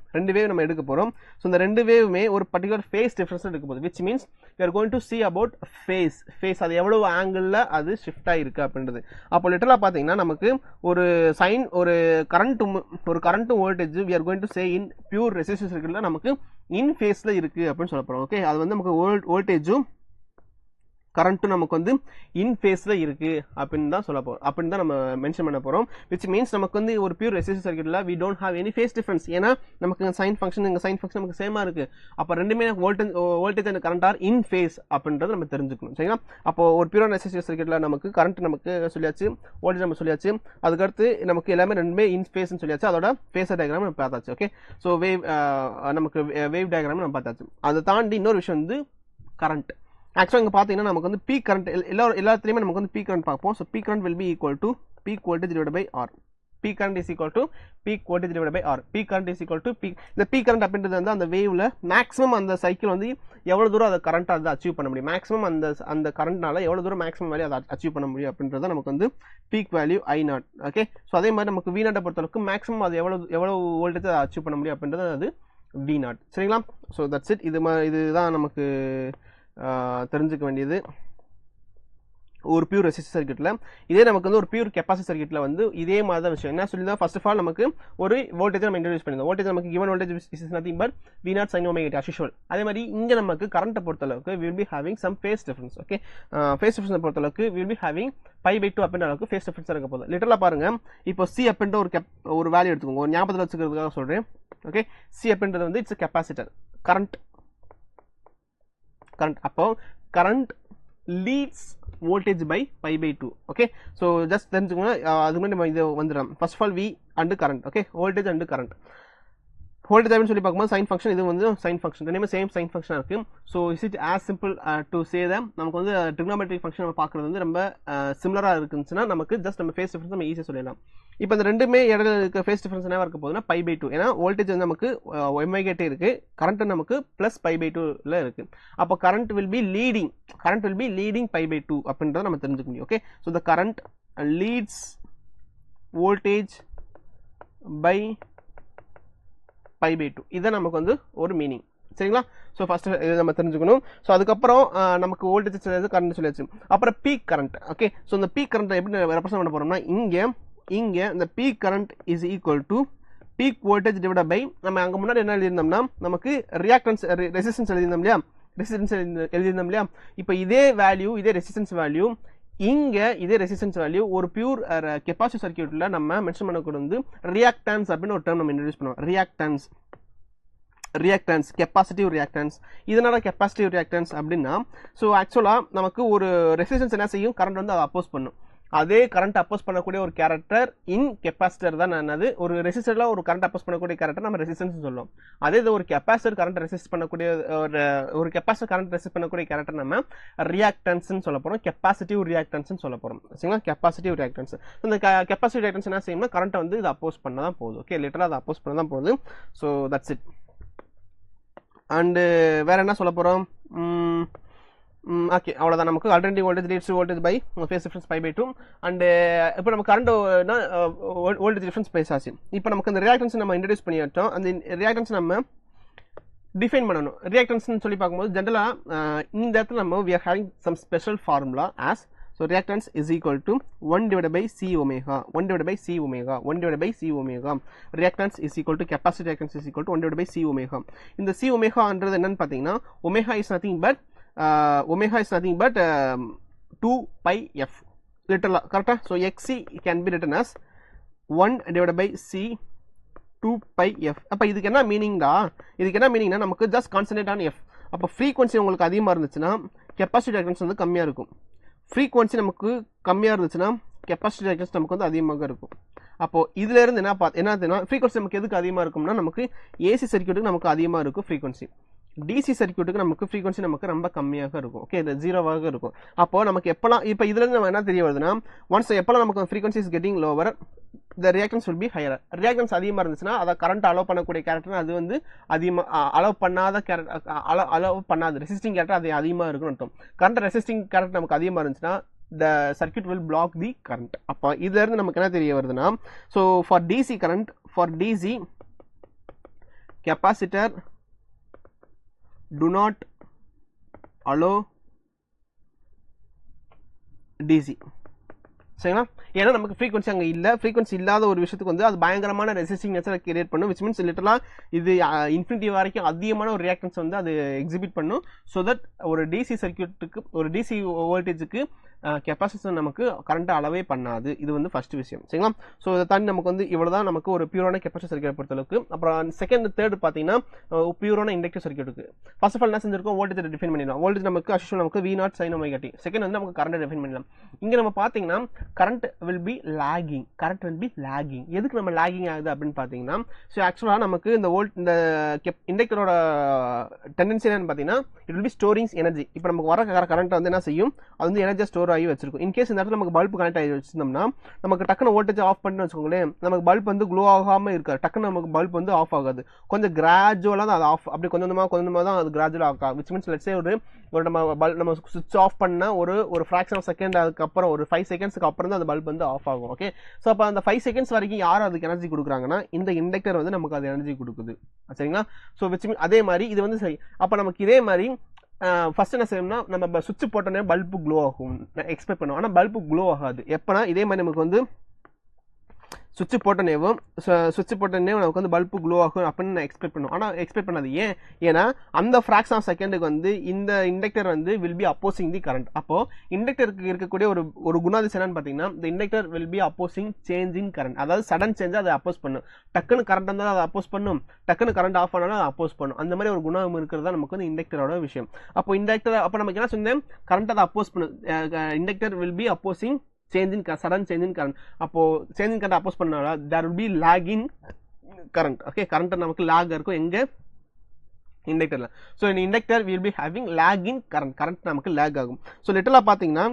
[SPEAKER 1] ஸோ இந்த 2 வேவுமே ஒரு பர்டிகுலர் ஃபேஸ் டிஃபரன்ஸ் எடுக்க போகுது. Which means we are going to see about phase அது எவ்வளவு ஆங்கிள் அது ஷிஃப்ட் ஆயிருக்கு அப்படின்றது. அப்போ லிட்டரலா பாத்தீங்கன்னா நமக்கு ஒரு current voltage we are going to say in pure resistance சர்க்யூட்ல நமக்கு இன் ஃபேஸ்ல இருக்கு அப்படின்னு சொல்ல போறோம். ஓகே, அது வந்து நமக்கு வோல்டேஜும் கரண்ட்டும் நமக்கு வந்து இன் ஃபேஸ்ல இருக்கு அப்படின்னு தான் சொல்ல போறோம், அப்படின்னு தான் நம்ம மென்ஷன் பண்ண போறோம். விச் மீன்ஸ் நமக்கு வந்து ஒரு பியூர் ரெசிஸ்டிவ் சர்க்யூட்ல we don't have any phase difference. ஏன்னா நமக்கு சைன் ஃபங்க்ஷன் நமக்கு சேமா இருக்கு. அப்ப ரெண்டுமே voltage and current are in phase அப்படின்றது நம்ம தெரிஞ்சுக்கணும். சரிங்களா? அப்போ ஒரு பியூர் ரெசிஸ்டிவ் சர்க்யூட்ல நமக்கு கரண்ட் நமக்கு சொல்லியாச்சு, வோல்டேஜ் நம்ம சொல்லியாச்சு, அதுக்கடுத்து நமக்கு எல்லாமே ரெண்டுமே இன் ஃபேஸ்னு சொல்லியாச்சு. அதோட ஃபேஸர் டயக்ராம் நம்ம பார்த்தாச்சு. ஓகே, ஸோ நமக்கு வேவ் டயக்ராம் நம்ம பார்த்தாச்சு. அதை தாண்டி இன்னொரு விஷயம் வந்து கரண்ட். ஆக்சுவலாக இங்கே பார்த்தீங்கன்னா நமக்கு வந்து பீக் கரண்ட் எல்லாத்துலேயுமே நமக்கு வந்து பீக் கரண்ட் பார்ப்போம். So peak current will be equal to peak voltage divide by R. Peak current is equal to peak voltage divide by R. Peak current is equal to இந்த peak current அப்படின்றது வந்து அந்த வேவ்ல maximum அந்த cycle வந்து எவ்வளோ தூரம் அதை current அதை அச்சீவ் பண்ண முடியும், மேக்ஸிமம் அந்த கரண்ட்னால எவ்வளோ தூரம் மேக்ஸிமம் வேல்யூ அதை அச்சீவ் பண்ண முடியும் அப்படின்றத நமக்கு வந்து peak value I0. Okay, so அதே மாதிரி நமக்கு V0 பொறுத்தளவுக்கு மேக்ஸிமம் அது எவ்வளோ வோல்டேஜ் அதை அச்சீவ் பண்ண முடியும் அப்படின்றது அது V0. சரிங்களா? So that's it. இதுதான் நமக்கு தெரிஞ்சுக்க வேண்டியது ஒரு பியூர் ரெசிஸ்டிவ் சர்க்யூட்ல. இதே நமக்கு வந்து ஒரு பியூர் கெப்பாசிட்டி சர்க்யூட்ல வந்து இதே மாதிரி தான் விஷயம். என்ன சொல்லி தான் ஃபர்ஸ்ட் ஆஃப் ஆல் நமக்கு ஒரு வோல்டேஜ் நம்ம இன்ட்ரோடியூஸ் பண்ணிருந்தோம். வோல்டேஜ் நமக்கு given voltage is nothing but V0 sin ωt as usual. அதே மாதிரி இங்க நமக்கு கரண்ட்டை பொறுத்தளவுக்கு we will be having some phase difference. Okay, phase difference பொறுத்தளவுக்கு we will be having π/2 அப்படின்ற அளவுக்கு phase difference இருக்க போகுது. லிட்டரலா பாருங்க, இப்போ C அப்படின்ற ஒரு வேல்யூ எடுத்துக்கோங்க, ஒரு ஞாபகத்தில் வச்சுக்கிறதுக்காக சொல்றேன். ஓகே, C அப்படின்றது வந்து இட்ஸ் கெப்பாசிட்டர் கரண்ட். அப்போ current leads voltage by π/2. Okay, so just தெரிஞ்சுக்கோங்க. அது மாதிரி நம்ம இது வந்துடும். First of all V and current. Okay, voltage and current. Voltage அப்படின்னு சொல்லி பார்க்கும்போது சைன் ஃபங்க்ஷன், இது வந்து சைன் ஃபங்க்ஷன், ரெண்டுமே சேம் சைன் ஃபங்க்ஷனாக இருக்கு. So is it as simple to say that நமக்கு வந்து ட்ரிக்னோமெட்ரிக் ஃபங்க்ஷன் நம்ம பார்க்குறது வந்து ரொம்ப சிமிலராக இருக்குச்சுன்னா நமக்கு ஜஸ்ட் நம்ம ஃபேஸ் டிஃபரன்ஸ் நம்ம ஈஸியாக சொல்லிடலாம். இப்போ இந்த ரெண்டுமே இடையில இருக்க ஃபேஸ் டிஃபரன்ஸ் என்ன இருக்க போகுதுன்னா π/2. ஏன்னா வோல்டேஜ் வந்து நமக்கு ωt இருக்கு, கரண்ட் நமக்கு பிளஸ் π/2ல இருக்கு. அப்போ கரண்ட் வில் பி லீடிங் π/2 அப்படின்றத நம்ம தெரிஞ்சுக்க முடியும். Okay, so the current leads voltage by π/2. இதான் நமக்கு வந்து ஒரு மீனிங். சரிங்களா? ஸோ ஃபர்ஸ்ட் இது நம்ம தெரிஞ்சுக்கணும். ஸோ அதுக்கப்புறம் நமக்கு வோல்டேஜ் சொல்லியாச்சு, கரண்ட் சொல்லியாச்சு. அப்புறம் பீக் கரண்ட். ஓகே, ஸோ இந்த பீக் கரண்ட் எப்படி ரெப்ரசென்ட் பண்ண போறோம்னா இங்கே இந்த peak current is equal to peak voltage divide by நம்ம அங்கே முன்னாடி என்ன எழுதியிருந்தோம்னா நமக்கு ரியாக்டன்ஸ் ரெசிஸ்டன்ஸ் எழுதியிருந்தோம் இல்லையா, ரெசிஸ்டன்ஸ் எழுதியிருந்தோம் இல்லையா? இப்போ இதே வேல்யூ, இதே ரெசிஸ்டன்ஸ் வேல்யூ இங்க இதே ரெசிஸ்டன்ஸ் வேல்யூ ஒரு பியூர் கெப்பாசிட்டிவ் சர்க்யூட்ல நம்ம மென்ஷன் பண்ணக்கூடிய வந்து ரியாக்டன்ஸ் அப்படின்னு ஒரு டேர்ம் நம்ம இன்ட்ரோடியூஸ் பண்ணுவோம். Reactance capacitive reactance. இதனால கெப்பாசிட்டிவ் ரியாக்டன்ஸ் அப்படின்னா, ஸோ ஆக்சுவலாக நமக்கு ஒரு ரெசிஸ்டன்ஸ் என்ன செய்யும், கரண்ட் வந்து அதை அப்போஸ் பண்ணும். அதே கரண்ட் அப்போஸ் பண்ணக்கூடிய ஒரு கேரக்டர் இன் கெப்பாசிட்டர் தான் என்னது, ஒரு ரெசிஸ்டர்ல ஒரு கரண்ட் அப்போஸ் பண்ணக்கூடிய கேரக்டர் நம்ம ரெசிஸ்டன்ஸ் சொல்லுவோம். அதே இது ஒரு கெப்பாசிட்டர் கரண்ட் ரெசிஸ்ட் பண்ணக்கூடிய ஒரு கெப்பாசிட்டர் கரண்ட் ரெசிஸ்ட் பண்ணக்கூடிய கேரக்டர் நம்ம ரியாக்டன்ஸ் சொல்ல போறோம், கெப்பாசிட்டிவ் ரியாக்டன்ஸ் சொல்ல போறோம். சரிங்களா? Capacitive reactance. இந்த கெப்பாசிட்டிவ் ரியாக்டன்ஸ் என்ன செய்யும்னா கரண்ட் வந்து இது அப்போஸ் பண்ண தான் போகுது. ஓகே, லிட்டரா அதை அப்போஸ் பண்ண தான் போகுது. So that's it. அண்டு வேற என்ன சொல்ல போறோம்? ஓகே, அவ்வளோதான். நமக்கு alternative voltage leads to voltage by phase difference by pi 2. And இப்போ நம்ம கரண்ட் வோல்டேஜ் டிஃபரன்ஸ் பேசாச்சு. இப்போ நமக்கு அந்த ரியாக்டன்ஸ் நம்ம இன்ட்ரடியூஸ் பண்ணிட்டோம். அந்த ரியாக்டன்ஸ் நம்ம டிஃபைன் பண்ணணும். ரியாக்டன்ஸ்னு சொல்லி பார்க்கும்போது ஜென்ரலாக இந்த இடத்துல நம்ம we are having some special formula as so reactance is equal to 1 divided by c omega, 1 divided by c omega, 1 divided by c omega. Reactance is equal to capacitor reactance is equal to 1 divided by c omega. இந்த c omega ன்றது என்னன்னு பார்த்தீங்கன்னா omega is nothing but 2 pi f literal correct. So xc can be written as 1 divided by c 2 pi f. அப்ப இதுக்கு என்ன மீனிங்டா, இதுக்கு என்ன மீனிங்னா நமக்கு just concentrate on f. அப்ப frequency உங்களுக்கு அதிகமா இருந்துச்சுன்னா capacitor reactance வந்து கம்மியா இருக்கும். ஃப்ரீக்வன்சி நமக்கு கம்மியாக இருந்துச்சுன்னா கெப்பாசிட்டி ரியாக்டன்ஸ் நமக்கு வந்து அதிகமாக இருக்கும். அப்போது இதில் இருந்து என்னதுன்னா ஃப்ரீக்வன்சி நமக்கு எதுக்கு அதிகமாக இருக்கும்னா நமக்கு ஏசி சர்க்யூட்டுக்கு நமக்கு அதிகமாக இருக்கும் ஃப்ரீக்வன்சி. டிசி சர்க்யூட்டுக்கு நமக்கு ஃப்ரீக்வன்சி நமக்கு ரொம்ப கம்மியாக இருக்கும். ஓகே, இது 0வாக இருக்கும். அப்போது நமக்கு எப்போலாம் இப்போ இதுலேருந்து நம்ம என்ன தெரிய வருதுன்னா ஒன்ஸ் எப்போலாம் நமக்கு frequency is getting lower the reactance will be higher. reactance அதிகமாக இருந்துச்சுன்னா அதை கரண்ட் அலோவ் பண்ணக்கூடிய கேரக்டர் அது வந்து அதிகமாக அலோவ் பண்ணாத அலோவ் பண்ணாது ரெசிஸ்டிங் கேரக்டர் அது அதிகமாக இருக்குன்னு அர்த்தம். கரண்ட் ரெசிஸ்டிங் கேரக்டர் நமக்கு அதிகமாக இருந்துச்சுன்னா the circuit will block the current. அப்போ இதுல இருந்து நமக்கு என்ன தெரிய வருதுன்னா so for DC current, for DC capacitor do not allow DC. சரிங்களா? ஏன்னா நமக்கு ஃப்ரீக்வன்சி அங்கே இல்லை. ஃப்ரீக்வன்சி இல்லாத ஒரு விஷயத்துக்கு வந்து அது பயங்கரமான ரெசிஸ்டிங் நேச்சரை கிரியேட் பண்ணும். விச் மீன்ஸ் லிட்டரலாக இது இன்ஃபினிட்டி வரைக்கும் அதிகமான ஒரு ரியாக்டன்ஸ் வந்து அது எக்ஸிபிட் பண்ணும். ஸோ தட் ஒரு டிசி சர்க்யூட்டுக்கு ஒரு டிசி வோல்டேஜுக்கு கெப்பாசிட்டர் நமக்கு கரண்ட்டை அளவே பண்ணாது. இது வந்து ஃபர்ஸ்ட் விஷயம். சரிங்களா? ஸோ இதை தாண்டி நமக்கு வந்து இவ்வளோதான் நமக்கு ஒரு பியூரான கெப்பாசிட்டர் சர்க்யூட் பொறுத்தளவுக்கு. அப்புறம் செகண்ட் தேர்ட் பார்த்தீங்கன்னா பியூரான இண்டக்டிவ் சர்க்யூட்டுக்கு ஃபர்ஸ்ட் ஆஃப் ஆல் என்ன செஞ்சிருக்கோம், வோல்டேஜ் டிஃபைன் பண்ணிடலாம். வோல்டேஜ் நமக்கு அஷ்யூஷுவல் நமக்கு V0 sin omega t. Second வந்து நமக்கு கரண்ட் டிஃபைன் பண்ணலாம். இங்கே நம்ம பார்த்தீங்கன்னா கரண்ட் வில் பி லாகிங். எதுக்கு நம்ம லாகிங் ஆகுது அப்படின்னு பார்த்தீங்கன்னா ஸோ ஆக்சுவலாக நமக்கு இந்த இண்டக்டரோட டெண்டன்சி என்னன்னு பார்த்தீங்கன்னா it will be storing energy. இப்போ நமக்கு வர கரண்ட் வந்து என்ன செய்யும், அது வந்து எனர்ஜியாக ஸ்டோர் ஆகி வச்சிருக்கும். இன்கேஸ் இந்த இடத்துல நமக்கு பல்ப் கனெக்ட் ஆகி வச்சிருந்தோம்னா நமக்கு டக்குனு வோல்டேஜ் ஆஃப் பண்ணி வச்சுக்கோங்களேன், நமக்கு பல்ப் வந்து க்ளோ ஆகாமல் இருக்காது. டக்குன்னு நமக்கு பல்ப் வந்து ஆஃப் ஆகாது. கொஞ்சம் கிராஜுவலாக தான் அது ஆஃப், அப்படி கொஞ்சமாக தான் அது கிராஜுவலாக ஆகும். விச் மீன்ஸ் லெட்ஸே ஒரு நம்ம சுவிட்ச் ஆஃப் பண்ண ஒரு ஃப்ராக்ஷன் ஆஃப் செகண்ட் அதுக்கப்புறம் ஒரு 5 செகண்ட்ஸ்க்கு அப்புறம் தான் அந்த பல்ப் வந்து ஆஃப் ஆகும். ஓகே, ஸோ அப்போ அந்த 5 செகண்ட்ஸ் வரைக்கும் யார் அதுக்கு எனர்ஜி கொடுக்குறாங்கன்னா இந்த இண்டக்டர் வந்து நமக்கு அது எனர்ஜி கொடுக்குது. சரிங்களா? ஸோ விச் மீன் அதே மாதிரி இது வந்து சரி. அப்போ நமக்கு இதே மாதிரி ஃபர்ஸ்ட் என்ன செய்யணும்னா நம்ம சுவிட்ச் போட்டோன்னே பல்பு க்ளோ ஆகும் எக்ஸ்பெக்ட் பண்ணுவோம். ஆனால் பல்பு க்ளோ ஆகாது. எப்போனா இதே மாதிரி நமக்கு வந்து சுவிட்ச் போட்டோன்னே நமக்கு வந்து பல்பு க்ளோ ஆகும் அப்படின்னு நான் எக்ஸ்பெக்ட் பண்ணுவோம். ஆனால் எக்ஸ்பெக்ட் பண்ணாது. ஏன்னா அந்த ஃப்ராக்ஷன் ஆஃப் செகண்டுக்கு வந்து இந்த இண்டக்டர் வந்து will be opposing the current. அப்போ இண்டக்டருக்கு இருக்கக்கூடிய ஒரு குணாதிசயம் என்னன்னு பார்த்தீங்கன்னா இந்த inductor will be opposing change in current. அதாவது சடன் சேஞ்சாக அதை அப்போஸ் பண்ணும். டக்குன்னு கரண்ட் இருந்தாலும் அதை அப்போஸ் பண்ணும், டக்குன்னு கரண்ட் ஆஃப் ஆனாலும் அதை அப்போஸ் பண்ணும். அந்த மாதிரி ஒரு குணம் இருக்கிறது தான் நமக்கு வந்து இண்டக்டரோட விஷயம். அப்போ நமக்கு என்ன சொன்னேன், கரண்ட் அதை அப்போஸ் பண்ணும். Inductor will be opposing sudden change in current. அப்போ சேஞ்ச் இன் கரண்ட் அப்போஸ் பண்ணால there will be lag in current. Okay, current நமக்கு லாக் இருக்கும் எங்க இண்டக்டர்ல. ஸோ இந்த inductor will be having lag in current நமக்கு லாக் ஆகும். ஸோ லிட்டரலாக பார்த்தீங்கன்னா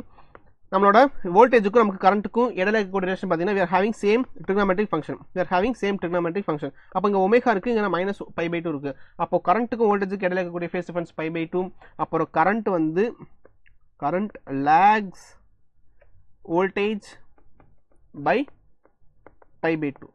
[SPEAKER 1] நம்மளோட வோல்டேஜுக்கும் நமக்கு கரண்ட்டுக்கும் இடையில இருக்கக்கூடிய ரிலேஷன் பார்த்தீங்கன்னா we are having same trigonometric function. அப்போ இங்கே ஒமேகா இருக்கு, இங்கே -π/2 இருக்கு. அப்போ கரண்ட்டுக்கும் வோல்டேஜுக்கு இடையில இருக்கக்கூடிய ஃபேஸ் டிஃபரன்ஸ் π/2. அப்புறம் கரண்ட் லாக்ஸ் வோல்டேஜ் பை π/2.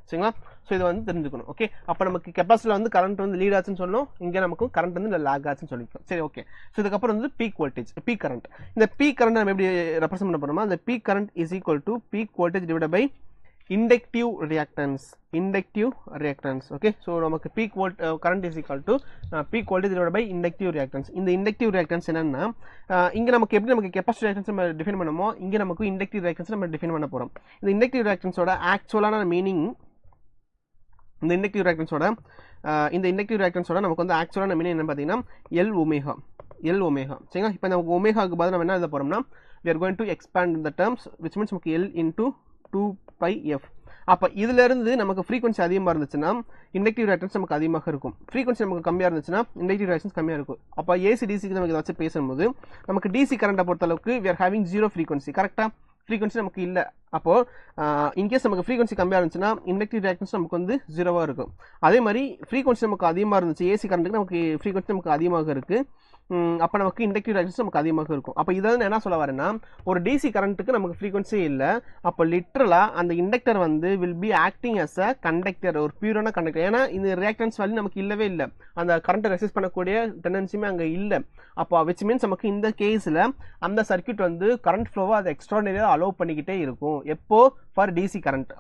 [SPEAKER 1] சரிங்களா? ஸோ இதை வந்து தெரிஞ்சுக்கணும். ஓகே, அப்போ நமக்கு கெப்பாசிட்டியில் வந்து கரண்ட் வந்து லீட் ஆச்சுன்னு சொல்லணும், இங்கே நமக்கு கரண்ட் வந்து லாக் ஆச்சுன்னு சொல்லிக்கலாம். சரி, ஓகே. ஸோ இதுக்கப்புறம் வந்து பீக் வோல்டேஜ், பீக் கரண்ட். இந்த பீக் கரண்ட் நம்ம எப்படி ரெப்ரசென்ட் பண்ண போறோமா, அந்த peak current is equal to peak voltage divide by inductive reactance. Okay, so நமக்கு peak current is equal to peak voltage divided by inductive reactance. இந்த inductive reactance என்னன்னா இங்க நமக்கு எப்படி நமக்கு capacitive reactance நம்ம டிஃபைன் பண்ணோமோ இங்க நமக்கு inductive reactance நம்ம டிஃபைன் பண்ண போறோம். இந்த inductive reactance ஓட ஆக்சுவலான மீனிங் இந்த inductive reactance ஓட நமக்கு வந்து ஆக்சுவலான மீனிங் என்ன பாத்தீங்கன்னா L ஒமேகா சரிங்களா. இப்போ நமக்கு ஒமேகாக்கு பதிலா நம்ம என்ன எழுத போறோம்னா we are going to expand the terms which means நமக்கு L into 2 pi f. அப்ப இதுல இருந்து நமக்கு frequency அதிகமா இருந்துச்சுன்னா inductive reactance நமக்கு அதிகமாக இருக்கும், frequency நமக்கு கம்மியா இருந்துச்சுன்னா inductive reactance கம்மியா இருக்கும். அப்ப AC DC க்கு நமக்கு இத வச்சு பேசும்போது நமக்கு DC கரண்ட பொறுத்த அளவுக்கு we are having zero frequency. கரெக்ட்டா? frequency நமக்கு இல்ல. அப்போ இன்கேஸ் நமக்கு frequency கம்மியா இருந்துச்சுன்னா inductive reactance நமக்கு வந்து ஜீரோவா இருக்கும். அதே மாதிரி frequency நமக்கு அதிகமா இருந்துச்சு, AC கரண்ட்க்கு நமக்கு frequency நமக்கு அதிகமாக இருக்கு, அப்ப நமக்கு inductive reactance நமக்கு அதிகமாக இருக்கும். அப்ப இதான் என்ன சொல்ல வரேன்னா ஒரு DC கரண்ட்க்கு நமக்கு frequency இல்ல, அப்ப லிட்டரலா அந்த இண்டக்டர் வந்து will be acting as a conductor, ஒரு பியூரான கண்டக்டர். ஏன்னா இந்த reactance வேல்யூ நமக்கு இல்லவே இல்ல, அந்த கரண்ட் ரெசிஸ்ட் பண்ணக்கூடிய டெண்டன்சியுமே அங்க இல்ல. அப்ப which means நமக்கு இந்த கேஸ்ல அந்த சர்க்யூட் வந்து கரண்ட் ஃப்ளோவை அது எக்ஸ்ட்ராடினரியா அலோவ் பண்ணிக்கிட்டே இருக்கும். எப்போ ஃபார் DC கரண்ட்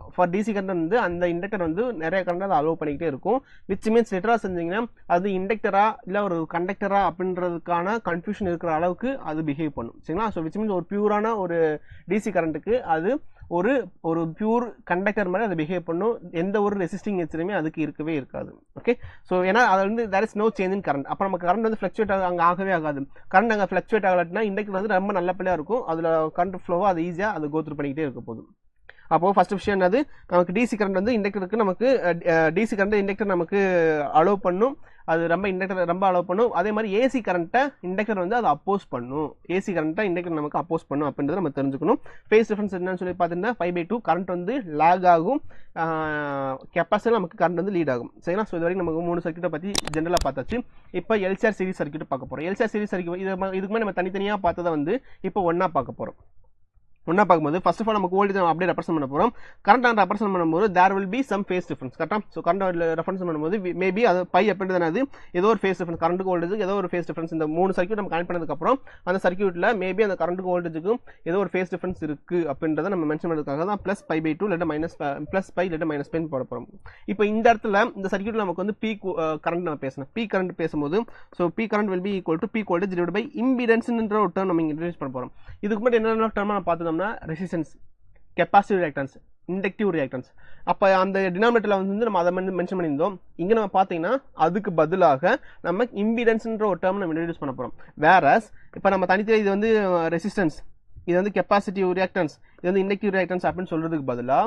[SPEAKER 1] வந்து அந்த இண்டக்டர் வந்து நிறைய கரண்ட் அதை அலோவ் பண்ணிக்கிட்டே இருக்கும். which means லிட்டரலா செஞ்சீங்கன்னா அது இண்டக்டரா இல்ல ஒரு கண்டக்டரா அப்படின்றதுக்கான கன்ஃபியூஷன் இருக்கிற அளவுக்கு அது பிஹேவ் பண்ணும் சரிங்களா. ஸோ which means ஒரு பியூரான ஒரு DC கரண்ட்டுக்கு அது ஒரு பியூர் கண்டக்டர் மாதிரி அதை பிஹேவ் பண்ணும், எந்த ஒரு ரெசிஸ்டிங் நேச்சருமே அதுக்கு இருக்கவே இருக்காது. ஓகே, ஸோ ஏன்னா அது வந்து there is no change in current. அப்போ நமக்கு கரண்ட் வந்து ஃபிளக்சுவேட் அங்கே ஆகவே ஆகாது. கரண்ட் அங்கே ஃபிளக்சுவேட் ஆகலாட்டினா இண்டக்டர் வந்து ரொம்ப நல்ல பிள்ளையா இருக்கும், அதுல கரண்ட் ஃப்ளோவா அது ஈஸியா அது கோத்ரூ பண்ணிக்கிட்டே இருக்க போதும். அப்போ ஃபர்ஸ்ட் விஷயம் என்னது, நமக்கு DC கரண்ட் வந்து இண்டக்டருக்கு நமக்கு DC கரண்ட் இண்டக்டர் நமக்கு அலோவ் பண்ணும், அது ரொம்ப இண்டக்டர் ரொம்ப அலோவ் பண்ணும். அதே மாதிரி AC கரண்ட்டை இண்டக்டர் வந்து அதை அப்போஸ் பண்ணும், AC கரண்ட்டை இண்டக்டர் நமக்கு அப்போஸ் பண்ணும் அப்படின்றத நம்ம தெரிஞ்சுக்கணும். ஃபேஸ் டிஃபரன்ஸ் என்னன்னு சொல்லி பார்த்தீங்கன்னா 5/2 கரண்ட் வந்து லேக் ஆகும், கெப்பாசிட்டர் நமக்கு கரண்ட் வந்து லீட் ஆகும் சரிங்களா. ஸோ இது வரைக்கும் நமக்கு 3 சர்க்யூட்டை பற்றி ஜென்ரலாக பார்த்தாச்சு. இப்போ LCR சீரிஸ் சர்க்யூட் பார்க்க போகிறோம். LCR சீரிஸ் சர்க்யூட் இதுக்கு மேலே நம்ம தனித்தனியாக பார்த்ததை வந்து இப்போ ஒன்றா பார்க்க போகிறோம். ஒன்னா பார்க்கும்போது ஃபர்ஸ்ட் ஆஃப் ஆல் நமக்கு வோல்டேஜ் அப்படியே ரெப்ரசென்ட் பண்ண போறோம். கரண்ட் அண்ட் ரெப்ரசென்ட் பண்ணும்போது there will be some phase difference. கரெக்டா? ஸோ கரண்ட் ரெஃபரன்ஸ் பண்ணும்போது மேபி அது பை அப்படின்றது ஏதோ ஒரு ஃபேஸ் டிஃபரன்ஸ், கரண்ட்டுக்கு வோல்டேஜுக்கு ஏதோ ஒரு ஃபேஸ் டிஃபரன்ஸ். இந்த 3 சர்க்யூட் நம்ம கனெக்ட் பண்ணதுக்கு அப்புறம் அந்த சர்க்யூட்ல மேபி அந்த கரண்ட்டுக்கு வோல்டேஜுக்கும் ஏதோ ஒரு ஃபேஸ் டிஃபரன்ஸ் இருக்கு அப்படின்றத நம்ம மென்ஷன் பண்ணதுக்காக தான் +π/2 இல்ல +π இல்ல -π போட போறோம். இப்போ இந்த இடத்துல இந்த சர்க்யூட்ல நமக்கு வந்து பீக் கரண்ட் நம்ம பேசணும். பீக் கரண்ட் பேசும்போது so peak current will be equal to peak voltage divided by இம்பிடன்ஸ்ன்ற ஒரு டேர்ம் நம்ம இன்ட்ரோடியூஸ் பண்ண போறோம். இதுக்கு முன்னாடி என்னென்ன டேர்ம் நம்ம பார்த்தோம்னா resistance, capacitive reactance, inductive reactance. அப்ப அந்த டினாமினேட்டர்ல வந்து நம்ம அதை மென்ஷன் பண்ணியிருந்தோம். இங்க நம்ம பாத்தீங்கன்னா அதுக்கு பதிலாக நம்ம இம்பிடன்ஸ்ன்ற ஒரு டேர்ம் நம்ம இன்ட்ரோடியூஸ் பண்ண போறோம். வேறஸ் இப்ப நம்ம தனித்தனி இது வந்து ரெசிஸ்டன்ஸ், இது வந்து கெப்பாசிட்டிவ் ரியாக்டன்ஸ், இது வந்து இண்டக்டிவ் ரியாக்டன்ஸ் அப்படின்னு சொல்றதுக்கு பதிலா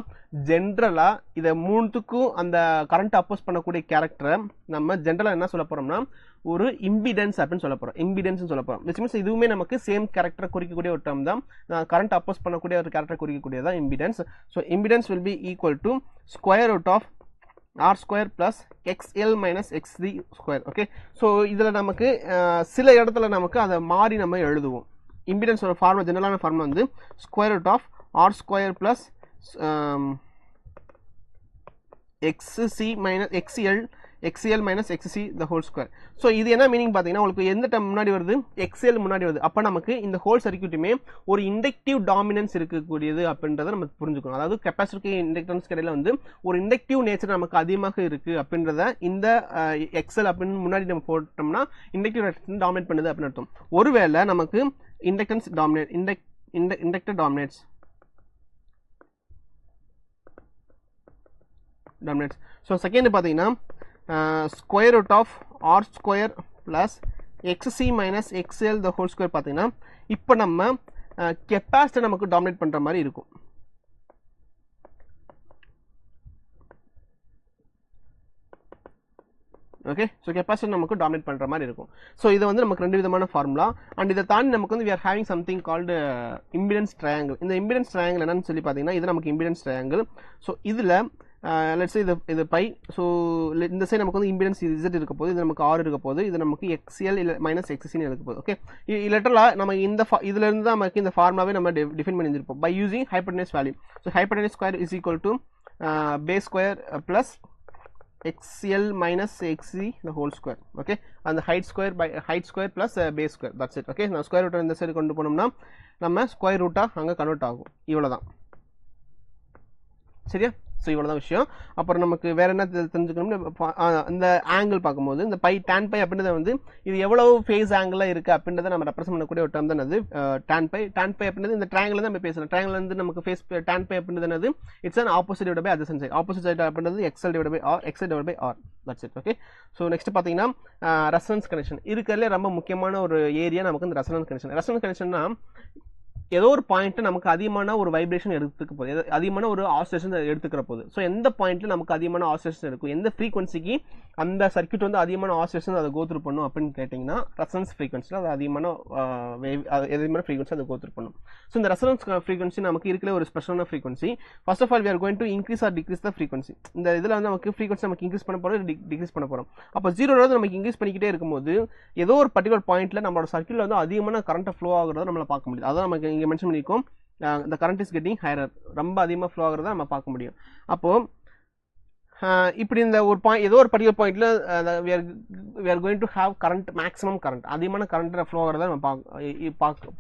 [SPEAKER 1] ஜென்ரலா இதை மூணுத்துக்கும் அந்த கரண்ட் அப்போஸ் பண்ணக்கூடிய கேரக்டரை நம்ம ஜென்ரலா என்ன சொல்ல போறோம்னா ஒரு இம்பிடன்ஸ் அப்படின்னு சொல்ல போறோம். இம்பிடன்ஸ் சொல்ல போறோம். which means இதுவுமே நமக்கு சேம் கேரக்டரை குறிக்கக்கூடிய ஒரு டேர்ம் தான், கரண்ட் அப்போஸ் பண்ணக்கூடிய ஒரு கேரக்டரை குறிக்கக்கூடியதான் impedance. So impedance will be equal to square root of R square plus XL minus XC square. Okay, so இதுல நமக்கு சில இடத்துல நமக்கு அதை மாறி நம்ம எழுதுவோம். இம்பிடன்ஸ் ஒரு ஃபார்முலா, ஜெனரலான ஃபார்முலா வந்து square root of R square plus XCL minus XC the whole square. So இது என்ன மீனிங் பார்த்தீங்கன்னா உங்களுக்கு எந்த டேர்ம் முன்னாடி வருது, XL முன்னாடி வருது. அப்போ நமக்கு இந்த ஹோல் சர்க்யூட்டுமே ஒரு இண்டக்டிவ் டாமினன்ஸ் இருக்கக்கூடியது அப்படின்றத நம்ம புரிஞ்சுக்கணும். அதாவது கெப்பாசிட்டி இண்டக்டன்ஸ் இடையில வந்து ஒரு இண்டக்டிவ் நேச்சர் நமக்கு அதிகமாக இருக்கு அப்படின்றத இந்த XL அப்படின்னு முன்னாடி நம்ம போட்டோம்னா இண்டக்டிவ் டாமினேட் பண்ணுது அப்படின்னு அர்த்தம். ஒருவேளை நமக்கு inductance dominate inductor dominates. So second பார்த்தீங்கன்னா square root of R square plus XC minus XL the whole square பார்த்தீங்கன்னா இப்போ நம்ம கெப்பாசிட்டர் நமக்கு டாமினேட் பண்ற மாதிரி இருக்கும். ஓகே, ஸோ கெப்பாசிட்டர் நமக்கு டாமினேட் பண்ற மாதிரி இருக்கும். ஸோ இது வந்து நமக்கு 2 விதமான ஃபார்முலா. அண்ட் இதை தாண்டி நமக்கு வந்து we are having something called impedance triangle. இந்த இம்பிடன்ஸ் ட்ரையாங்கிள் என்னன்னு சொல்லி பார்த்தீங்கன்னா இது நமக்கு இம்பிடன்ஸ் ட்ரையாங்கிள். ஸோ இதுல let's say இது பை. ஸோ இந்த சைடு நமக்கு வந்து இம்பிடன்ஸ் Z இருக்க போது, இது நமக்கு R இருக்க போது, இது நமக்கு XL மைனஸ் XCன்னு இருக்க போது. ஓகே, லிட்டரலா நம்ம இந்த இதுல இருந்து தான் நமக்கு இந்த ஃபார்முலாவே நம்ம டிஃபைன் பண்ணியிருப்போம் by using hypotenuse value. So hypotenuse square is equal to base square plus XL minus XC the whole square. Okay, and the height square by height square plus base square. That's it. Okay, now square root in the side கொண்டு போனோம்னா நம்ம square ரூட்டா அங்க convert ஆகும். இவ்வளவுதான். சரியா? So இவ்வளோதான் விஷயம். அப்புறம் நமக்கு வேற என்ன தெரிஞ்சுக்கணும்னு இந்த ஆங்கிள் பார்க்கும்போது இந்த tan பை அப்படின்றத வந்து இது எவ்வளவு ஃபேஸ் ஆங்கிளாக இருக்குது அப்படின்றத நம்ம ரெப்ரசென்ட் பண்ணக்கூடிய ஒரு டேர்ம் தான் அது tan பை அப்படின்றது இந்த ட்ரையாங்கிள் தான் நம்ம பேசுகிறோம். ட்ரையாங்கிள் வந்து நமக்கு ஃபேஸ் tan பை அப்படின்றது என்னது? It's an opposite divided by adjacent side. Opposite side அப்படின்றது XL divided by R, XL divided by R. That's it. Okay. So next பார்த்தீங்கன்னா ரெசனன்ஸ் கனெக்ஷன். இருக்கிறதுலே ரொம்ப முக்கியமான ஒரு ஏரியா நமக்கு இந்த ரெசனன்ஸ் கனெக்ஷன். ரெசனன்ஸ் கனெக்ஷன்னா ஏதோ ஒரு பாயிண்ட் நமக்கு அதிகமான ஒரு வைப்ரேஷன் எடுத்துக்க போகுது, அதிகமான ஒரு ஆசிலேஷன் எடுத்துக்கிற போகுது. ஸோ எந்த பாயிண்ட்ல நமக்கு அதிகமான ஆசிலேஷன் இருக்கும், எந்த ஃப்ரீக்வன்சிக்கு அந்த சர்க்யூட் வந்து அதிகமான ஆசிலேஷன் அதை கோத்ரூ பண்ணும் அப்படின்னு கேட்டிங்கன்னா ரெசனன்ஸ் ஃப்ரீக்வன்சியில் அது அதிகமான ஃப்ரீக்வன்சி அதை கோத்ரூ பண்ணும். ஸோ இந்த ரெசனன்ஸ் ஃப்ரீக்வன்சி நமக்கு இருக்கிற ஒரு ஸ்பெஷலான frequency. First of all we are going to increase or decrease the frequency. இந்த இதில் வந்து நமக்கு ஃப்ரீக்வன்சி நமக்கு இன்க்ரீஸ் பண்ண போகிறோம், டிக்ரீஸ் பண்ண போகிறோம். அப்போ 0 நமக்கு இன்க்ரீஸ் பண்ணிக்கிட்டே இருக்கும்போது ஏதோ ஒரு பர்டிகுலர் பாயிண்ட்ல நம்மளோட சர்க்யூட்ல வந்து அதிகமான கரண்ட் ஃப்ளோ ஆகுறத நம்மள பார்க்க முடியும். அதான் நமக்கு இங்கே மென்ஷன் பண்ணியிருக்கோம், the current is getting higher, ரொம்ப அதிகமாக ஃப்ளோ ஆகிறத நம்ம பார்க்க முடியும். அப்போ இப்படி இந்த ஒரு பாயிண்ட் ஏதோ ஒரு பர்டிகுலர் பாயிண்ட்ல we are going to have current, maximum current, அதிகமான கரண்ட் ஃப்ளோ ஆகிறத நம்ம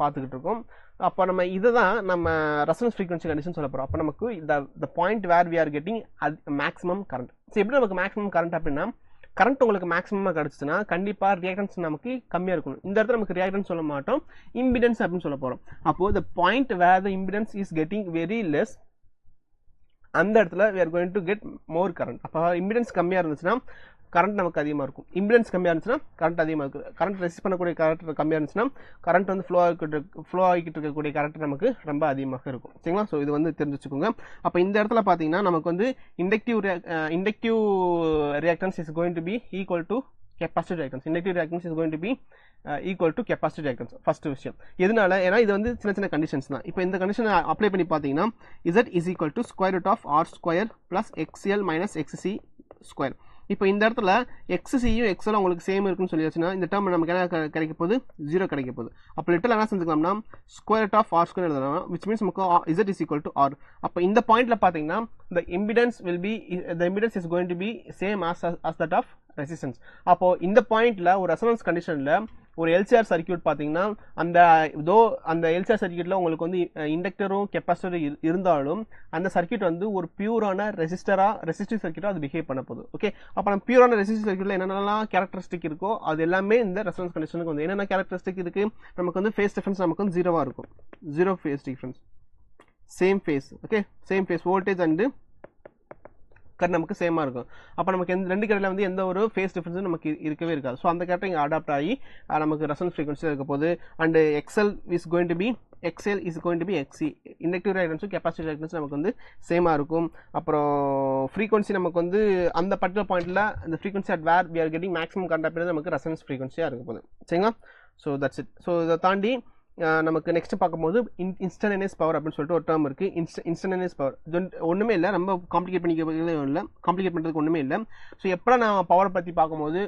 [SPEAKER 1] பார்த்துக்கிட்டு இருக்கோம். அப்போ நம்ம இதை தான் நம்ம ரெசனன்ஸ் ஃப்ரீக்வன்சி கண்டிஷன் சொல்ல போகிறோம். அப்போ நமக்கு the point where we are getting maximum current. So எப்படி நமக்கு மேக்ஸிமம் கரண்ட் அப்படின்னா கரண்ட் உங்களுக்கு மேக்ஸிமமாக கிடச்சிச்சுன்னா கண்டிப்பாக ரியாக்டன்ஸ் நமக்கு கம்மியாக இருக்கணும். இந்த இடத்துல நமக்கு ரியாக்டன்ஸ் சொல்ல மாட்டோம், இம்பிடன்ஸ் அப்படின்னு சொல்ல போகிறோம். அப்போது the point where the impedance is getting very less, அந்த இடத்துல we are going to get more current. அப்போ இம்பிடன்ஸ் கம்மியாக இருந்துச்சுன்னா கரண்ட் நமக்கு அதிகமாக இருக்கும், இம்பிடன்ஸ் கம்மியாக இருந்துச்சுன்னா கரண்ட் அதிகமாக இருக்கும். கரண்ட் ரெசிஸ்ட் பண்ணக்கூடிய கரண்ட் கம்மியாக இருந்துச்சுன்னா கரண்ட் வந்து ஃப்ளோ ஆகிக்கிட்டு இருக்கக்கூடிய கரண்ட் நமக்கு ரொம்ப அதிகமாக இருக்கும். சரிங்களா? ஸோ இது வந்து தெரிஞ்சு வச்சுக்கோங்க. அப்போ இந்த இடத்துல பார்த்தீங்கன்னா நமக்கு வந்து inductive reactance is going to be equal to capacitive reactance. Inductive reactance is going to be equal to capacitive reactance. First விஷயம் எதனால, ஏன்னா இது வந்து சின்ன சின்ன கண்டிஷன்ஸ் தான். இப்போ இந்த கண்டிஷன் அப்ளை பண்ணி பார்த்தீங்கன்னா Z is equal to square root of R square plus XL minus XC square. இப்போ இந்த இடத்துல XCயும் XL உங்களுக்கு சேம் இருக்குன்னு சொல்லியாச்சுன்னா இந்த டேர்ம் நமக்கு என்ன கிடைக்க போகுது? 0 கிடைக்க போகுது. அப்போ லிட்டல் என்ன செஞ்சுக்கலாம்னா square root of R square எழுதலாம், விச் மீன்ஸ் நமக்கு Z is equal to R. அப்போ இந்த பாயிண்ட்ல பார்த்தீங்கன்னா the impedance is going to be same as that of resistance. அப்போ இந்த பாயிண்ட்ல ஒரு ரெசனன்ஸ் கண்டிஷன்ல ஒரு எல்சிஆர் சர்க்யூட் பார்த்தீங்கன்னா அந்த எல்சிஆர் சர்க்யூட்ல உங்களுக்கு வந்து இண்டக்டரும் கெப்பாசிட்டரும் இருந்தாலும் அந்த சர்க்யூட் வந்து ஒரு பியூரான ரெசிஸ்டிவ் சர்க்யூட்டா அது பிஹேவ் பண்ண போகுது. ஓகே. அப்போ நம்ம பியூரான ரெசிஸ்டிவ் சர்க்யூட்ல என்னென்னலாம் கேரக்டரிஸ்டிக் இருக்கோ அது எல்லாமே இந்த ரெசனன்ஸ் கண்டிஷனுக்கு வந்து என்னென்ன கேரக்டரிஸ்டிக் இருக்கு, நமக்கு வந்து ஃபேஸ் டிஃபரன்ஸ் நமக்கு வந்து 0வா இருக்கும், 0 phase difference, same phase. Okay, same phase voltage and correct நமக்கு சேமாக இருக்கும். அப்போ நமக்கு ரெண்டு கடையில் வந்து எந்த ஒரு ஃபேஸ் டிஃபரன்ஸும் நமக்கு இருக்கவே இருக்காது. ஸோ அந்த கேரக்டர் இங்கே அடாப்ட் ஆகி நமக்கு ரெசனன்ஸ் ஃப்ரீக்வன்சியாக இருக்க போது. And XL is going to be XC. Inductive ரியாக்டன்ஸும் கெப்பாசிட்டிவ் ரியாக்டன்ஸும் நமக்கு வந்து சேமாக இருக்கும். அப்புறம் ஃப்ரீக்வன்சி நமக்கு வந்து அந்த பர்டிகுலர் பாயிண்ட்டில் அந்த frequency at where we are getting maximum current அப்படின்றது நமக்கு ரெசனன்ஸ் ஃப்ரீக்வன்சியாக இருக்க போகுது. சரிங்களா? So that's it. ஸோ இதை தாண்டி நமக்கு நெக்ஸ்ட் பார்க்கும்போது இன்ஸ்டன்டேனியஸ் பவர் அப்படின்னு சொல்லிட்டு ஒரு டேர்ம் இருக்கு. இன்ஸ்டன்டேனியஸ் பவர் ஒன்றுமே இல்லை, ரொம்ப காம்ப்ளிகேட் பண்ணுறதுக்கு ஒன்றுமே இல்லை. ஸோ எப்போ நான் பவரை பற்றி பார்க்கும்போது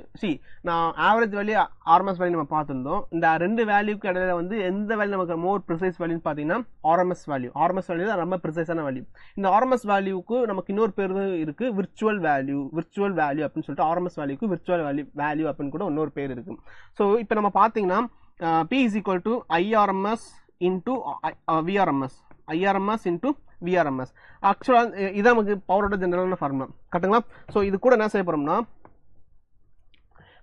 [SPEAKER 1] நான் ஆவரேஜ் வேல்யூ ஆர்எம்எஸ் வேல்யூ நம்ம பார்த்துருந்தோம். இந்த ரெண்டு வேல்யூக்கு இடையில வந்து எந்த வேல்யூ நமக்கு மோர் ப்ரிசைஸ் வேல்யூன்னு பார்த்தீங்கன்னா ஆர்எம்எஸ் வேல்யூ தான் ரொம்ப ப்ரிசைஸான வேல்யூ. இந்த ஆர்எம்எஸ் வேல்யூக்கு நமக்கு இன்னொரு பேர் இருக்கு, விர்ச்சுவல் வேல்யூ அப்படின்னு சொல்லிட்டு ஆர்எம்எஸ் வேல்யூக்கு விர்ச்சுவல் வேல்யூ அப்படின்னு கூட இன்னொரு பேர் இருக்கு. ஸோ இப்போ நம்ம பார்த்தீங்கன்னா P is equal to IRMS into VRMS. IRMS into VRMS. ஆக்சுவலாக இதான் நமக்கு பவரோட ஜெனரலான ஃபார்முலா. கரெக்டுங்களா? ஸோ இது கூட என்ன செய்ய போகிறோம்னா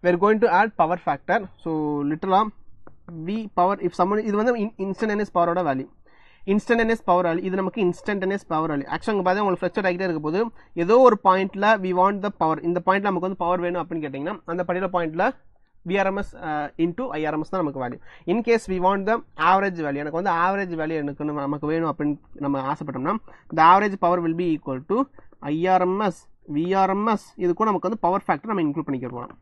[SPEAKER 1] we are going to add power factor. So லிட்டலாக V power if someone இது வந்து இன்ஸ்டன்டேனியஸ் பவரோட வேல்யூ. இன்ஸ்டன்டேனியஸ் பவர் வேல்யூ இது நமக்கு இன்ஸ்டன்டேனியஸ் பவர் வேல்யூ. ஆக்சுவலாக இங்கே பார்த்தா உங்களுக்கு ஃப்ளக்சுவேட் ஆகிட்டே இருக்க போது ஏதோ ஒரு பாயிண்ட்டில் we want the power, இந்த பாயிண்ட்டில் நமக்கு வந்து பவர் வேணும் அப்படின்னு கேட்டிங்கன்னா அந்த பர்டிகுலர் பாயிண்ட்டில் VRMS into IRMS தான் நமக்கு வேல்யூ. In case we want the average value, எனக்கு வந்து ஆவரேஜ் வேல்யூ நமக்கு வேணும் அப்படின்னு நம்ம ஆசைப்பட்டோம்னா இந்த average power will be equal to IRMS VRMS. இது கூட நமக்கு வந்து பவர் ஃபேக்டர் நம்ம இன்க்ளூட் பண்ணிக்க போகிறோம்.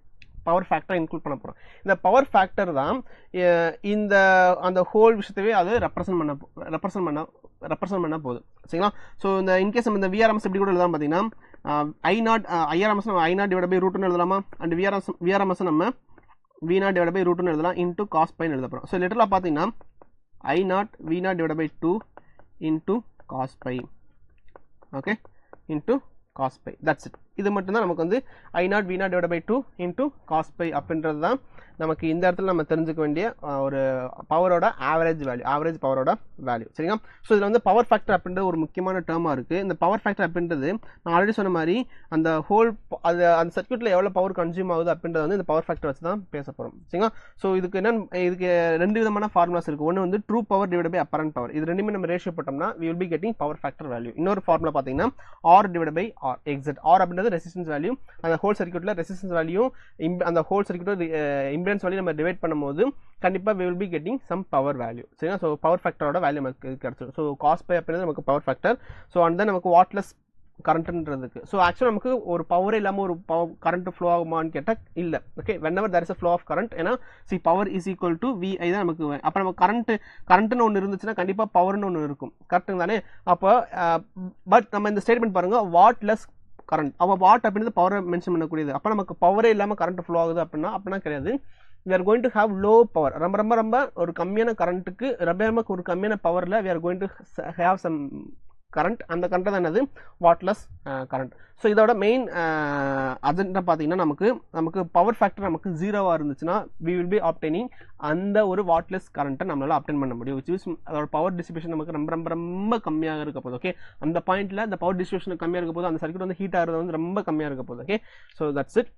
[SPEAKER 1] பவர் ஃபேக்டர் இன்க்ளூட் பண்ண போகிறோம். இந்த பவர் ஃபேக்டர் தான் இந்த அந்த ஹோல் விஷயத்தவே அது ரெப்ரசன்ட் பண்ண போகுது. சரிங்களா? ஸோ இந்த இன்கேஸ் நம்ம இந்த VRMS எப்படி கூட எழுதலாம் பார்த்தீங்கன்னா IRMS நம்ம I0 டிவைட் பை ரூட்னு எழுதலாமா, அண்ட் VRMS நம்ம V0 divided by root எழுதலாம் into cos pi எழுத போகிறோம். ஸோ லிட்டரலாக பார்த்தீங்கன்னா I0 V0 divided by 2 into cos pi. Okay, into cos pi. That's it. இது மட்டும் தான் நமக்கு வந்து I0 V0 divided by 2 into cos pi அப்படின்றது தான் நமக்கு இந்த இடத்துல நம்ம தெரிஞ்சுக்க வேண்டிய ஒரு பவரோட ஆவரேஜ் பவரோட வேல்யூ. சரிங்களா? ஸோ இதில் வந்து பவர் ஃபேக்டர் அப்படின்றது ஒரு முக்கியமான டேர்மாக இருக்குது. இந்த பவர் ஃபேக்டர் அப்படின்றது நான் ஆல்ரெடி சொன்ன மாதிரி அந்த ஹோல் அந்த சர்க்யூட்டில் எவ்வளோ பவர் கன்சியூம் ஆகுது அப்படின்றது வந்து இந்த பவர் ஃபேக்டர் வச்சு தான் பேச போகிறோம். சரிங்களா? ஸோ இதுக்கு ரெண்டு விதமான ஃபார்முலாஸ் இருக்குது. ஒன்று வந்து true power divide by apparent power. இது ரெண்டுமே நம்ம ரேஷியோ போட்டோம்னா we will be getting power factor value. இன்னொரு ஃபார்முலா பார்த்தீங்கன்னா R டிவைட் பை R எக்ஸட். R அப்படின்றது ரெசிஸ்டன்ஸ் வேல்யூ. அந்த ஹோல் சர்க்யூட்டில் ரெசிஸ்டன்ஸ் வேல்யூ அந்த ஹோல் சர்க்யூட்டில் இம்பிடன்ஸ் வேல்யூ நம்ம டிவைட் பண்ணும்போது கண்டிப்பாக we will be getting some power value. சரிங்களா? ஸோ பவர் ஃபேக்டரோட வேல்யூ நமக்கு கிடைச்சிடும். ஸோ காஸ் பை அப்படின்றது நமக்கு power factor. So and then நமக்கு வாட்லெஸ் கரண்ட்ன்றதுக்கு ஸோ ஆக்சுவலாக நமக்கு ஒரு பவரே இல்லாமல் ஒரு கரண்ட் ஃப்ளோ ஆகுமான்னு கேட்டால் இல்லை. Okay, whenever there is a flow of current, ஏன்னா power is equal to VI தான் நமக்கு. அப்போ நம்ம கரண்ட்னு ஒன்று இருந்துச்சுன்னா கண்டிப்பாக பவர்னு ஒன்று இருக்கும். கரெக்டுங்க தானே? அப்போ பட் நம்ம இந்த ஸ்டேட்மெண்ட் பாருங்க, வாட்லெஸ் கரண்ட். அப்போ வாட் அப்படின்றது பவரை மென்ஷன் பண்ணக்கூடியது. அப்போ நமக்கு பவரே இல்லாமல் கரண்ட் ஃப்ளோ ஆகுது அப்படின்னா கிடையாது. we are going to have low power. ரொம்ப ஒரு கம்மியான கரண்ட்டுக்கு ரொம்ப ஒரு கம்மியான பவரில் we are going to have some current. அந்த கரண்ட் தான் என்னது? Wattless current. ஸோ இதோட மெயின் அஜெண்டா பார்த்தீங்கன்னா நமக்கு பவர் ஃபேக்டர் நமக்கு 0 இருந்துச்சுன்னா we will be obtaining அந்த ஒரு வாட்லெஸ் கரண்ட்டை நம்மளால அப்டெயின் பண்ண முடியும். which is அதோட பவர் டிஸ்ட்ரிபியூஷன் நமக்கு ரொம்ப கம்மியாக இருக்க போகுது. ஓகே, அந்த பாயிண்ட்ல அந்த பவர் டிஸ்ட்ரிபியூஷன் கம்மியாக இருக்க போது அந்த சர்க்யூட் வந்து ஹீட் ஆகிறது வந்து ரொம்ப கம்மியாக இருக்க போகுது. Okay, so that's it.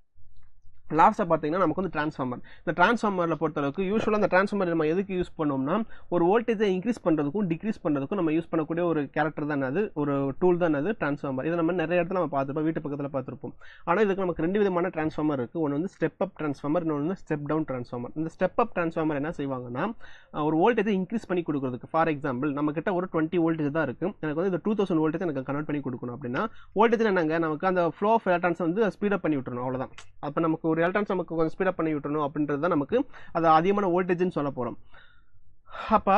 [SPEAKER 1] லாஸ்ட்டாக பார்த்தீங்கன்னா நமக்கு வந்து டிரான்ஸ்ஃபார்மர். இந்த டிரான்ஸ்ஃபார்மரில் பொறுத்தளவுக்கு யூஸ்வலாக அந்த டிரான்ஸ்ஃபார்மர் நம்ம எதுக்கு யூஸ் பண்ணோம்னா ஒரு வோல்டேஜை இன்க்ரீஸ் பண்ணுறதுக்கும் டிக்ரீஸ் பண்ணுறதுக்கும் நம்ம யூஸ் பண்ணக்கூடிய ஒரு கேரக்டர் தான் அது, ஒரு டூல் தான் அது டிரான்ஸ்ஃபார்மர். இதை நம்ம நிறைய இடத்துல நம்ம பார்த்துருப்போம், வீட்டு பக்கத்தில் பார்த்துருப்போம். ஆனால் இதுக்கு நமக்கு ரெண்டு விதமான டிரான்ஸ்ஃபார்மர் இருக்குது. ஒன்று வந்து ஸ்டெப் அப் டிரான்ஸ்ஃபார்மர், இன்னொன்று வந்து ஸ்டெப் டவுன் டிரான்ஸ்ஃபார்மர். இந்த ஸ்டெப் அப் டிரான்ஸ்ஃபார்மர் என்ன செய்வாங்கன்னா ஒரு வோல்டேஜை இன்க்ரீஸ் பண்ணி கொடுக்குறதுக்கு, ஃபார் எக்ஸாம்பிள் நம்ம கிட்ட ஒரு 20 வோல்டேஜ் தான் இருக்குது, எனக்கு வந்து இந்த 2000 வோல்டேஜ் எனக்கு கன்வெர்ட் பண்ணி கொடுக்கணும் அப்படின்னா வோல்டேஜ் என்னங்க, நமக்கு அந்த ஃப்ளோ ஆஃப் எலக்ட்ரான்ஸ் வந்து ஸ்பீடப் பண்ணி விட்டுறணும், அவ்வளோதான். அப்போ நமக்கு ஒரு எலக்ட்ரான்ஸ் நமக்கு கொஞ்சம் ஸ்பீடப் பண்ணி விட்டணும் அப்படின்றது தான் நமக்கு அது அதிகமான வோல்டேஜ்னு சொல்ல போகிறோம். அப்போ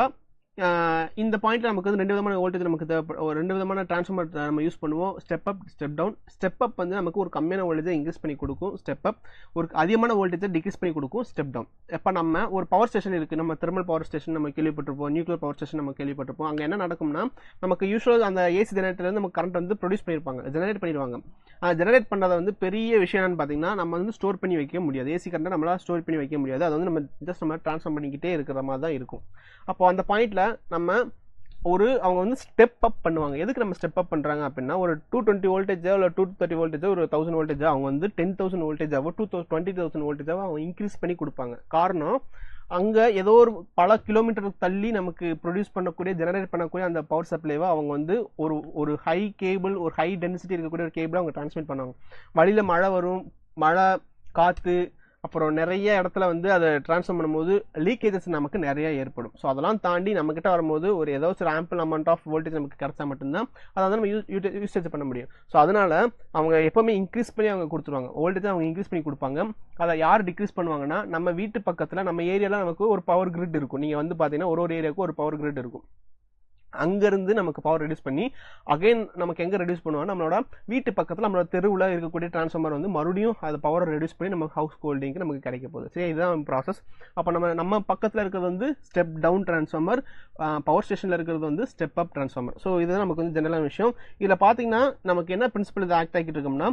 [SPEAKER 1] இந்த பாயிண்ட்ல நமக்கு வந்து ரெண்டு விதமான வோல்டேஜ் நமக்கு தேவைப்படும். ரெண்டு விதமான டிரான்ஸ்ஃபார்மர் நம்ம யூஸ் பண்ணுவோம், step up step down. Step up வந்து நமக்கு ஒரு கம்மியான வோல்டேஜை இன்க்ரீஸ் பண்ணி கொடுக்கும், ஸ்டெப் அப் ஒரு அதிகமான வோல்டேஜை டிக்ரீஸ் பண்ணி கொடுக்கும், ஸ்டெப் டவுன். இப்போ நம்ம ஒரு பவர் ஸ்டேஷன் இருக்குது, நம்ம தெர்மல் பவர் ஸ்டேஷன் நம்ம கேள்விப்பட்டிருப்போம், நியூக்ளியர் பவர் ஸ்டேஷன் நம்ம கேள்விப்பட்டிருப்போம். அங்கே என்ன நடக்கும்னா நமக்கு யூஸ்வலாக அந்த ஏசி ஜெனரேட்டர்லேருந்து நமக்கு கரண்ட் வந்து ப்ரொடியூஸ் பண்ணியிருப்பாங்க, ஜெனரேட் பண்ணிடுவாங்க. ஜெனரேட் பண்ணுறதை வந்து பெரிய விஷயம் என்னன்னு பார்த்தீங்கன்னா நம்ம வந்து ஸ்டோர் பண்ணி வைக்க முடியாது, ஏசி கரண்ட்டை நம்மளால் ஸ்டோர் பண்ணி வைக்க முடியாது. அது வந்து நம்ம ஜஸ்ட் நம்ம ட்ரான்ஸ்ஃபார்ம் பண்ணிக்கிட்டே இருக்கிற மாதிரி தான் இருக்கும். அப்போ அந்த பாயிண்ட்ல நம்ம அவங்க வந்து ஸ்டெப் அப் பண்ணுவாங்க. எதுக்கு நம்ம ஸ்டெப் அப் பண்ணுறாங்க அப்படின்னா ஒரு 220 வோல்டேஜோ இல்லை 230 வோல்டேஜோ ஒரு 1000 வோல்டேஜோ அவங்க வந்து 10,000 வோல்டேஜாவோ 20,000 வோல்டேஜாவோ அவங்க இன்க்ரீஸ் பண்ணி கொடுப்பாங்க. காரணம் அங்கே ஏதோ ஒரு பல கிலோமீட்டர் தள்ளி நமக்கு ப்ரொடியூஸ் பண்ணக்கூடிய ஜெனரேட் பண்ணக்கூடிய அந்த பவர் சப்ளைவை அவங்க வந்து ஒரு ஹை கேபிள், ஒரு ஹை டென்சிட்டி இருக்கக்கூடிய ஒரு கேபிளை அவங்க டிரான்ஸ்மிட் பண்ணுவாங்க. வழியில் மழை வரும், மழை காற்று, அப்புறம் நிறைய இடத்துல வந்து அதை ட்ரான்ஸ்ஃபார்ம் பண்ணும்போது லீக்கேஜஸ் நமக்கு நிறைய ஏற்படும். ஸோ அதெல்லாம் தாண்டி நம்மக்கிட்ட வரும்போது ஒரு ஏதாச்சும் ஒரு ஆம்பிள் அமௌண்ட் ஆஃப் வோல்டேஜ் நமக்கு கிடைச்சா மட்டும்தான் அதை வந்து நம்ம யூசேஜ் பண்ண முடியும். ஸோ அதனால அவங்க எப்போவுமே இன்க்ரீஸ் பண்ணி அவங்க கொடுத்துருவாங்க, வோல்டேஜ் அவங்க இன்க்ரீஸ் பண்ணி கொடுப்பாங்க. அதை யார் டிக்ரீஸ் பண்ணுவாங்கன்னா நம்ம வீட்டு பக்கத்தில் நம்ம ஏரியாவில் நமக்கு ஒரு பவர் கிரிட் இருக்கும். நீங்கள் வந்து பார்த்தீங்கன்னா ஒரு ஏரியாவுக்கு ஒரு பவர் கிரிட் இருக்கும். அங்கேருந்து நமக்கு பவர் ரெடியூஸ் பண்ணி அகைன் நமக்கு எங்கே ரெடியூஸ் பண்ணுவாங்க, நம்மளோட வீட்டு பக்கத்தில் நம்மளோட தெருவில் இருக்கக்கூடிய டிரான்ஸ்ஃபார்மர் வந்து மறுபடியும் அது பவரை ரெடியூஸ் பண்ணி நம்ம ஹவுஸ் ஹோல்டிங்க்கு நமக்கு கிடைக்க போகுது. சரி, இதுதான் ப்ராசஸ். அப்போ நம்ம பக்கத்தில் இருக்கிறது வந்து ஸ்டெப் டவுன் டிரான்ஸ்ஃபார்மர், பவர் ஸ்டேஷனில் இருக்கிறது வந்து ஸ்டெப் அப் டிரான்ஸ்ஃபார்மர். ஸோ இதுதான் நமக்கு வந்து ஜெனரலான விஷயம். இதில் பார்த்தீங்கன்னா நமக்கு என்ன பிரின்சிபல் இது ஆக்ட் ஆகிட்டு இருக்கோம்னா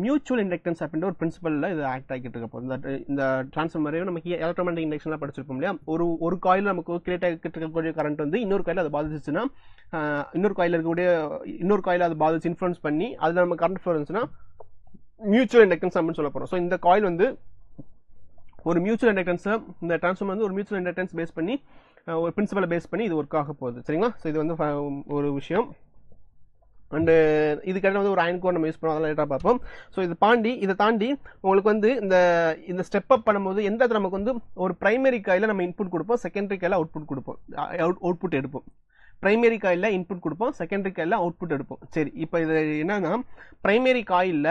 [SPEAKER 1] மியூச்சுவல் இண்டக்டன்ஸ் அப்படின்ற ஒரு பிரின்சிபலில் இது ஆக்ட் ஆகிட்டு இருக்க போகுது. இந்த டிரான்ஸ்ஃபார்மரையும் நமக்கு எலக்ட்ரோமேட்டிக் இண்டக்ஷன்லாம் படிச்சிருப்போம் இல்லையா, ஒரு காயில் நமக்கு கிரியேட் ஆகிட்டு இருக்கக்கூடிய கரண்ட் வந்து இன்னொரு காயில் அது பாதிச்சுன்னா இன்னொரு காயில் இருக்கக்கூடிய இன்னொரு காயில் அது பாதிச்சு இன்ஃப்ளூயன்ஸ் பண்ணி அதில் நம்ம கரண்ட் ஃப்ளோ இருந்துச்சுன்னா மியூச்சுவல் இண்டக்டன்ஸ் அப்படின்னு சொல்ல போகிறோம். ஸோ இந்த காயில் வந்து ஒரு மியூச்சுவல் இண்டக்டன்ஸை, இந்த டிரான்ஸ்ஃபார்மர் வந்து ஒரு மியூச்சுவல் இண்டக்டன்ஸ் பேஸ் பண்ணி ஒரு பிரின்சிபலை பேஸ் பண்ணி இது ஒர்க் ஆக போகுது. சரிங்களா? ஸோ இது வந்து ஒரு விஷயம். அண்டு இதுக்காக வந்து ஒரு அயன் கோர் நம்ம யூஸ் பண்ணுவோம், அதெல்லாம் லேட்டாக பார்ப்போம். ஸோ இதை தாண்டி உங்களுக்கு வந்து இந்த ஸ்டெப் அப் பண்ணும்போது எந்த இடத்துல நமக்கு வந்து ஒரு பிரைமரி காயில் நம்ம இன்புட் கொடுப்போம், செகண்டரி காயில் அவுட்புட் எடுப்போம். பிரைமரி காயில் இன்புட் கொடுப்போம், செகண்டரி காயில் அவுட்புட் எடுப்போம். சரி, இப்போ இது என்னன்னா பிரைமரி காயில்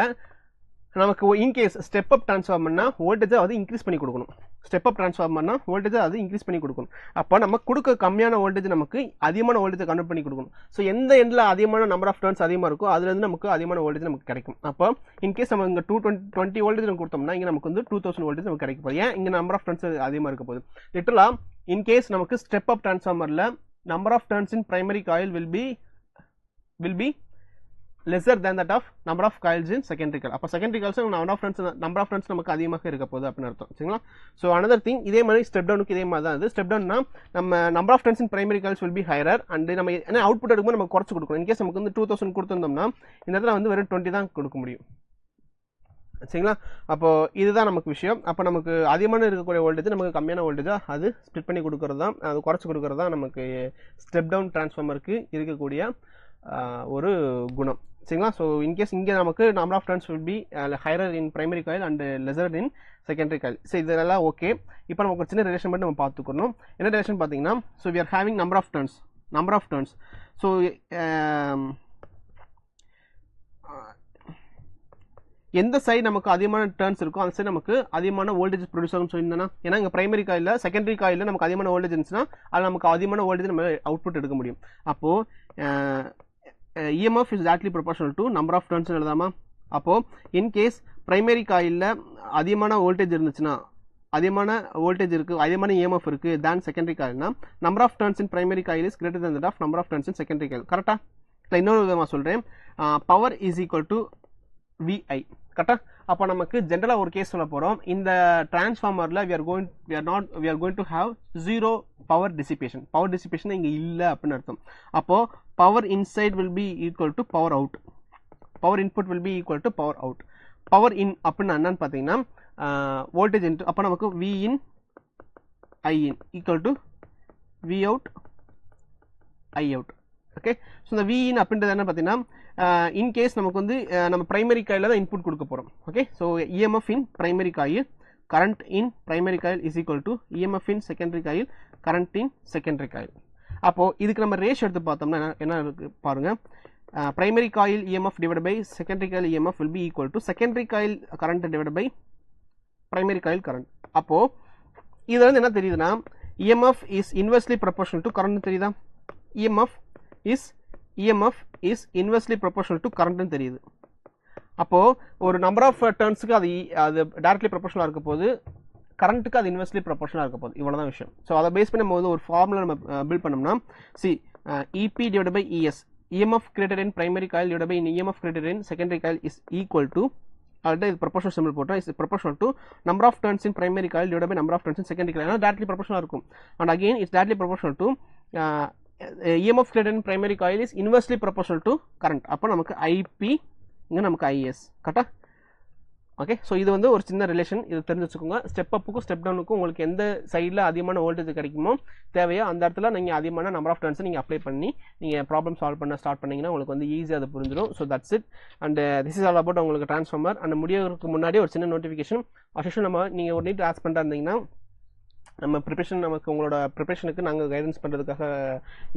[SPEAKER 1] நமக்கு இன்கேஸ் ஸ்டெப் அப் டிரான்ஸ்ஃபார்மர்னா வோல்டேஜை அது இன்க்ரீஸ் பண்ணி கொடுக்கணும். ஸ்டெப் அப் டிரான்ஸ்ஃபார்மர்னா வோல்டேஜை அது இன்க்ரீஸ் பண்ணி கொடுக்கணும். அப்போ நம்ம கொடுக்க கம்மியான வோல்டேஜ் நமக்கு அதிகமான வோல்டேஜை கன்வெர்ட் பண்ணி கொடுக்கணும். ஸோ எந்த எண்டில் அதிகமான நம்பர் ஆஃப் டர்ன்ஸ் அதிகமாக இருக்கோ அதுலேருந்து நமக்கு அதிகமான வோல்டேஜ் நமக்கு கிடைக்கும். அப்போ இன்கேஸ் நம்ம இங்கே 220 வோல்டேஜ் நம்ம கொடுத்தோம்னா இங்கே நமக்கு வந்து 2000 வோல்டேஜ் நமக்கு கிடைக்க போகுது. ஏன் இங்கே நம்பர் ஆஃப் டர்ன்ஸ் அதிகமாக இருக்க போகுது. லிட்டரலாக இன்கேஸ் நமக்கு ஸ்டெப் அப் டிரான்ஸ்ஃபார்மரில் number of turns in primary coil will be lesser than that of number of coils in secondary coil. அப்போ secondary coils number of turns நமக்கு அதிகமாக இருக்க போகுது அப்படின்னு அர்த்தம். சரிங்களா? ஸோ another thing, இதே மாதிரி ஸ்டெப் டவுனுக்கு இதே மாதிரி தான் இது. ஸ்டெப் டவுன்னா நம்ம number of turns in primary coils will be higher and நம்ம என்ன அவுட்புட் எடுக்கும்போது நம்ம குறைச்சு கொடுக்கணும். இன்கேஸ் நமக்கு வந்து 2000 கொடுத்துருந்தோம்னா இந்த இடத்துல வந்து வெறும் 20 தான் கொடுக்க முடியும். சரிங்களா? அப்போ இதுதான் நமக்கு விஷயம். அப்போ நமக்கு அதிகமான இருக்கக்கூடிய வோல்டேஜ் நமக்கு கம்மியான வோல்டேஜாக அது ஸ்ப்ளிட் பண்ணி கொடுக்கறது தான், அது குறைச்சி கொடுக்கறது தான் நமக்கு ஸ்டெப் டவுன் டிரான்ஸ்ஃபார்மருக்கு இருக்கக்கூடிய ஒரு குணம். சரிங்களா? ஸோ இன்கேஸ் இங்கே நமக்கு number of turns will be higher in primary coil and lesser in secondary coil. So இதெல்லாம் ஓகே. இப்போ நமக்கு ஒரு சின்ன ரிலேஷன் மட்டும் நம்ம பார்த்துக்கணும். என்ன ரிலேஷன் பார்த்தீங்கன்னா, so we are having number of turns. So எந்த சைடு நமக்கு அதிகமான டர்ன்ஸ் இருக்கோ அந்த சைடு நமக்கு அதிகமான வோல்டேஜ் ப்ரொடியூஸ் ஆகும்னு சொல்லியிருந்தேன்னா, ஏன்னா இங்கே பிரைமரி காயில் செகண்டரி காயில் நமக்கு அதிகமான வோல்டேஜ் இருந்துச்சுன்னா அதில் நமக்கு அதிகமான வோல்டேஜ் நம்ம அவுட்புட் எடுக்க முடியும். அப்போது EMF is directly proportional to number of turns எழுதாமா? அப்போது இன்கேஸ் பிரைமரி காயிலில் அதிகமான வோல்டேஜ் இருந்துச்சுன்னா, அதிகமான வோல்டேஜ் இருக்குது, அதிகமான EMF இருக்குது தேன் செகண்டரி காயில்னா number of turns in primary coil is greater than that of number of turns in secondary coil. கரெக்டாக? இல்லை இன்னொரு விதமாக சொல்கிறேன், power is equal to VI. கரெக்டாக? அப்போ நமக்கு ஜென்ரலாக ஒரு கேஸ் சொல்ல போகிறோம். இந்த டிரான்ஸ்ஃபார்மரில் we are going to have zero power dissipation. Power dissipation இங்கே இல்லை அப்படின்னு அர்த்தம். அப்போது power inside will be equal to power out. Power input will be equal to power out. Power இன் அப்படின்னு என்னன்னு பார்த்தீங்கன்னா வோல்டேஜ் இன்ட்டு, அப்போ நமக்கு V in I in equal to V out I out. Okay. So இந்த V in அப்படின்றது என்ன பார்த்தீங்கன்னா, in case நமக்கு வந்து நம்ம பிரைமரி காயில் தான் இன்புட் கொடுக்க போகிறோம். Okay. So EMF in primary coil, current in primary coil is equal to EMF in secondary coil, current in secondary coil. அப்போது இதுக்கு நம்ம ரேஷியோ எடுத்து பார்த்தோம்னா என்ன இருக்கு பாருங்கள். primary coil EMF divided by secondary coil EMF will be equal to secondary coil current divided by primary coil current. அப்போது இதில் வந்து என்ன தெரியுதுன்னா, EMF is inversely proportional to current தெரியுதா? EMF is inversely proportional to current தெரியுது. அப்போது ஒரு number of டர்ன்ஸுக்கு அது டைரக்ட்லி ப்ரொபோஷனலாக இருக்க போது, கரண்ட்டுக்கு அது இன்வெர்ஸ்லி ப்ரொபோஷனலாக இருக்க போகுது. இவ்வளோ தான் விஷயம். ஸோ அதை பேஸ் பண்ணி நம்ம வந்து ஒரு ஃபார்முலா நம்ம பில்ட் பண்ணோம்னா, EP divided by ES, EMF created in primary coil divided by EMF created in secondary coil is equal to, already இது ப்ரொபோஷனல் சிம்பிள் போட்டோம், is proportional to number of turns in primary coil divide by number of turns in secondary coil. ஏன்னா directly ப்ரொபோஷனலாக இருக்கும். And again it's directly proportional to EMF created in primary coil is inversely proportional to current. அப்போ நமக்கு IP, இங்கே நமக்கு IS. கரெக்டாக? Okay. So இது வந்து ஒரு சின்ன ரிலேஷன், இது தெரிஞ்சு வச்சுக்கோங்க. ஸ்டெப் அப்புக்கும் ஸ்டெப் டவுனுக்கும் உங்களுக்கு எந்த சைடில் அதிகமான வோல்டேஜ் கிடைக்குமோ தேவையோ அந்த இடத்துல நீங்கள் அதிகமான நம்பர் ஆஃப் டர்ன்ஸை நீங்கள் அப்ளை பண்ணி நீங்கள் ப்ராப்ளம் சால்வ் பண்ண ஸ்டார்ட் பண்ணிங்கன்னா உங்களுக்கு வந்து ஈஸியாக அது புரிஞ்சிடும். So that's it. And this is all about உங்களுக்கு ட்ரான்ஸ்ஃபார்மர். அண்ட் முடியறதுக்கு முன்னாடி ஒரு சின்ன நோட்டிஃபிகேஷன். அஃபிஷியல் நம்ம நீங்கள் ஒரு நீட் ஆஸ் பண்ணிட்டு இருந்தீங்கன்னா நம்ம ப்ரிப்பரேஷன், நமக்கு உங்களோட ப்ரிப்பரேஷனுக்கு நாங்கள் கைடன்ஸ் பண்ணுறதுக்காக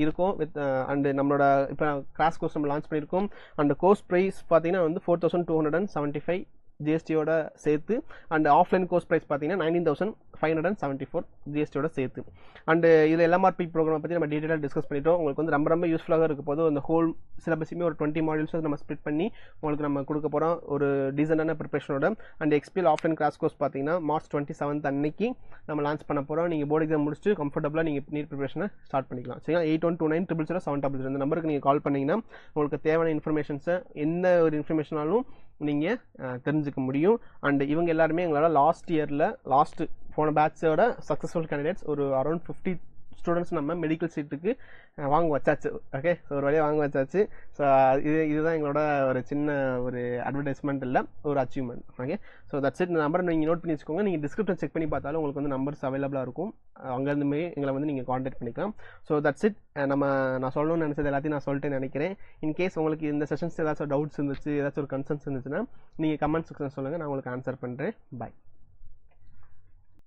[SPEAKER 1] இருக்கோம் வித் அண்டு நம்மளோட இப்போ கிளாஸ் கோர்ஸ் நம்ம லான்ச் பண்ணியிருக்கோம். அண்ட் கோர்ஸ் ப்ரைஸ் பார்த்தீங்கன்னா வந்து 4275 ஜிஎஸ்டியோட சேர்த்து. அண்ட் ஆஃப்லைன் கோர்ஸ் ப்ரைஸ் பார்த்தீங்கன்னா 19574 ஜிஎஸ்டியோட சேர்த்து. அண்டு இதில் எல்எம்ஆர்பி ப்ரோக்ராம் பற்றி நம்ம டீட்டெயிலாக டிஸ்கஸ் பண்ணிட்டோம். உங்களுக்கு வந்து ரொம்ப யூஸ்ஃபுல்லாக இருக்க போது அந்த ஹோல் சிலபஸுமே ஒரு 20 மாடியூல்ஸ் நம்ம ஸ்ப்ளிட் பண்ணி உங்களுக்கு நம்ம கொடுக்க போகிறோம் ஒரு டீசெண்டான ப்ரிப்பரேஷனோட. அண்ட் எக்ஸ்பிஎல் ஆஃப்லைன் கிளாஸ் கோர்ஸ் பார்த்தீங்கன்னா March 27 அன்னைக்கு நம்ம லான்ச் பண்ண போகிறோம். நீங்கள் போர்டு எக்ஸாம் முடிச்சுட்டு கம்ஃபர்டபுளாக நீங்கள் நீட் ப்ரிப்பரேஷனை ஸ்டார்ட் பண்ணிக்கலாம். சரிங்களா? 8129000700 இந்த நம்பருக்கு நீங்கள் கால் பண்ணிங்கன்னா உங்களுக்கு தேவையான இன்ஃபர்மேஷன்ஸை எந்த ஒரு இன்ஃபர்மேஷனாலும் நீங்கள் தெரிஞ்சுக்க முடியும். அண்ட் இவங்க எல்லாருமே எங்களால் போன பேட்சோட சக்ஸஸ்ஃபுல் கேண்டிடேட்ஸ் ஒரு அரௌண்ட் 50 ஸ்டூடெண்ட்ஸ் நம்ம மெடிக்கல் சீட்டுக்கு வாங்க வச்சாச்சு. ஓகே. ஸோ ஒரு வழியாக வாங்க வச்சாச்சு. ஸோ இதுதான் எங்களோட ஒரு சின்ன ஒரு அட்வர்டைஸ்மெண்ட் இல்லை, ஒரு achievement. Okay. So that's it. இந்த நம்பரை நீங்கள் நோட் பண்ணி வச்சுக்கோங்க. நீங்கள் டிஸ்கிரிப்ஷன் செக் பண்ணி பார்த்தாலும் உங்களுக்கு வந்து நம்பர்ஸ் அவைலபிளாக இருக்கும். அங்கேருந்துமே எங்களை வந்து நீங்கள் காண்டாக்ட் பண்ணிக்கலாம். So that's it. நான் சொல்லணும்னு நினச்சது எல்லாத்தையும் நான் சொல்லிட்டு நினைக்கிறேன். இன்கேஸ் உங்களுக்கு இந்த செஷன்ஸ் ஏதாச்சும் டவுட்ஸ் இருந்துச்சு, ஏதாச்சும் ஒரு கன்சர்ன்ஸ் இருந்துச்சுன்னா நீங்கள் கமெண்ட் செக்ஷன் சொல்லுங்கள், நான் உங்களுக்கு ஆன்சர் பண்ணுறேன். பாய்.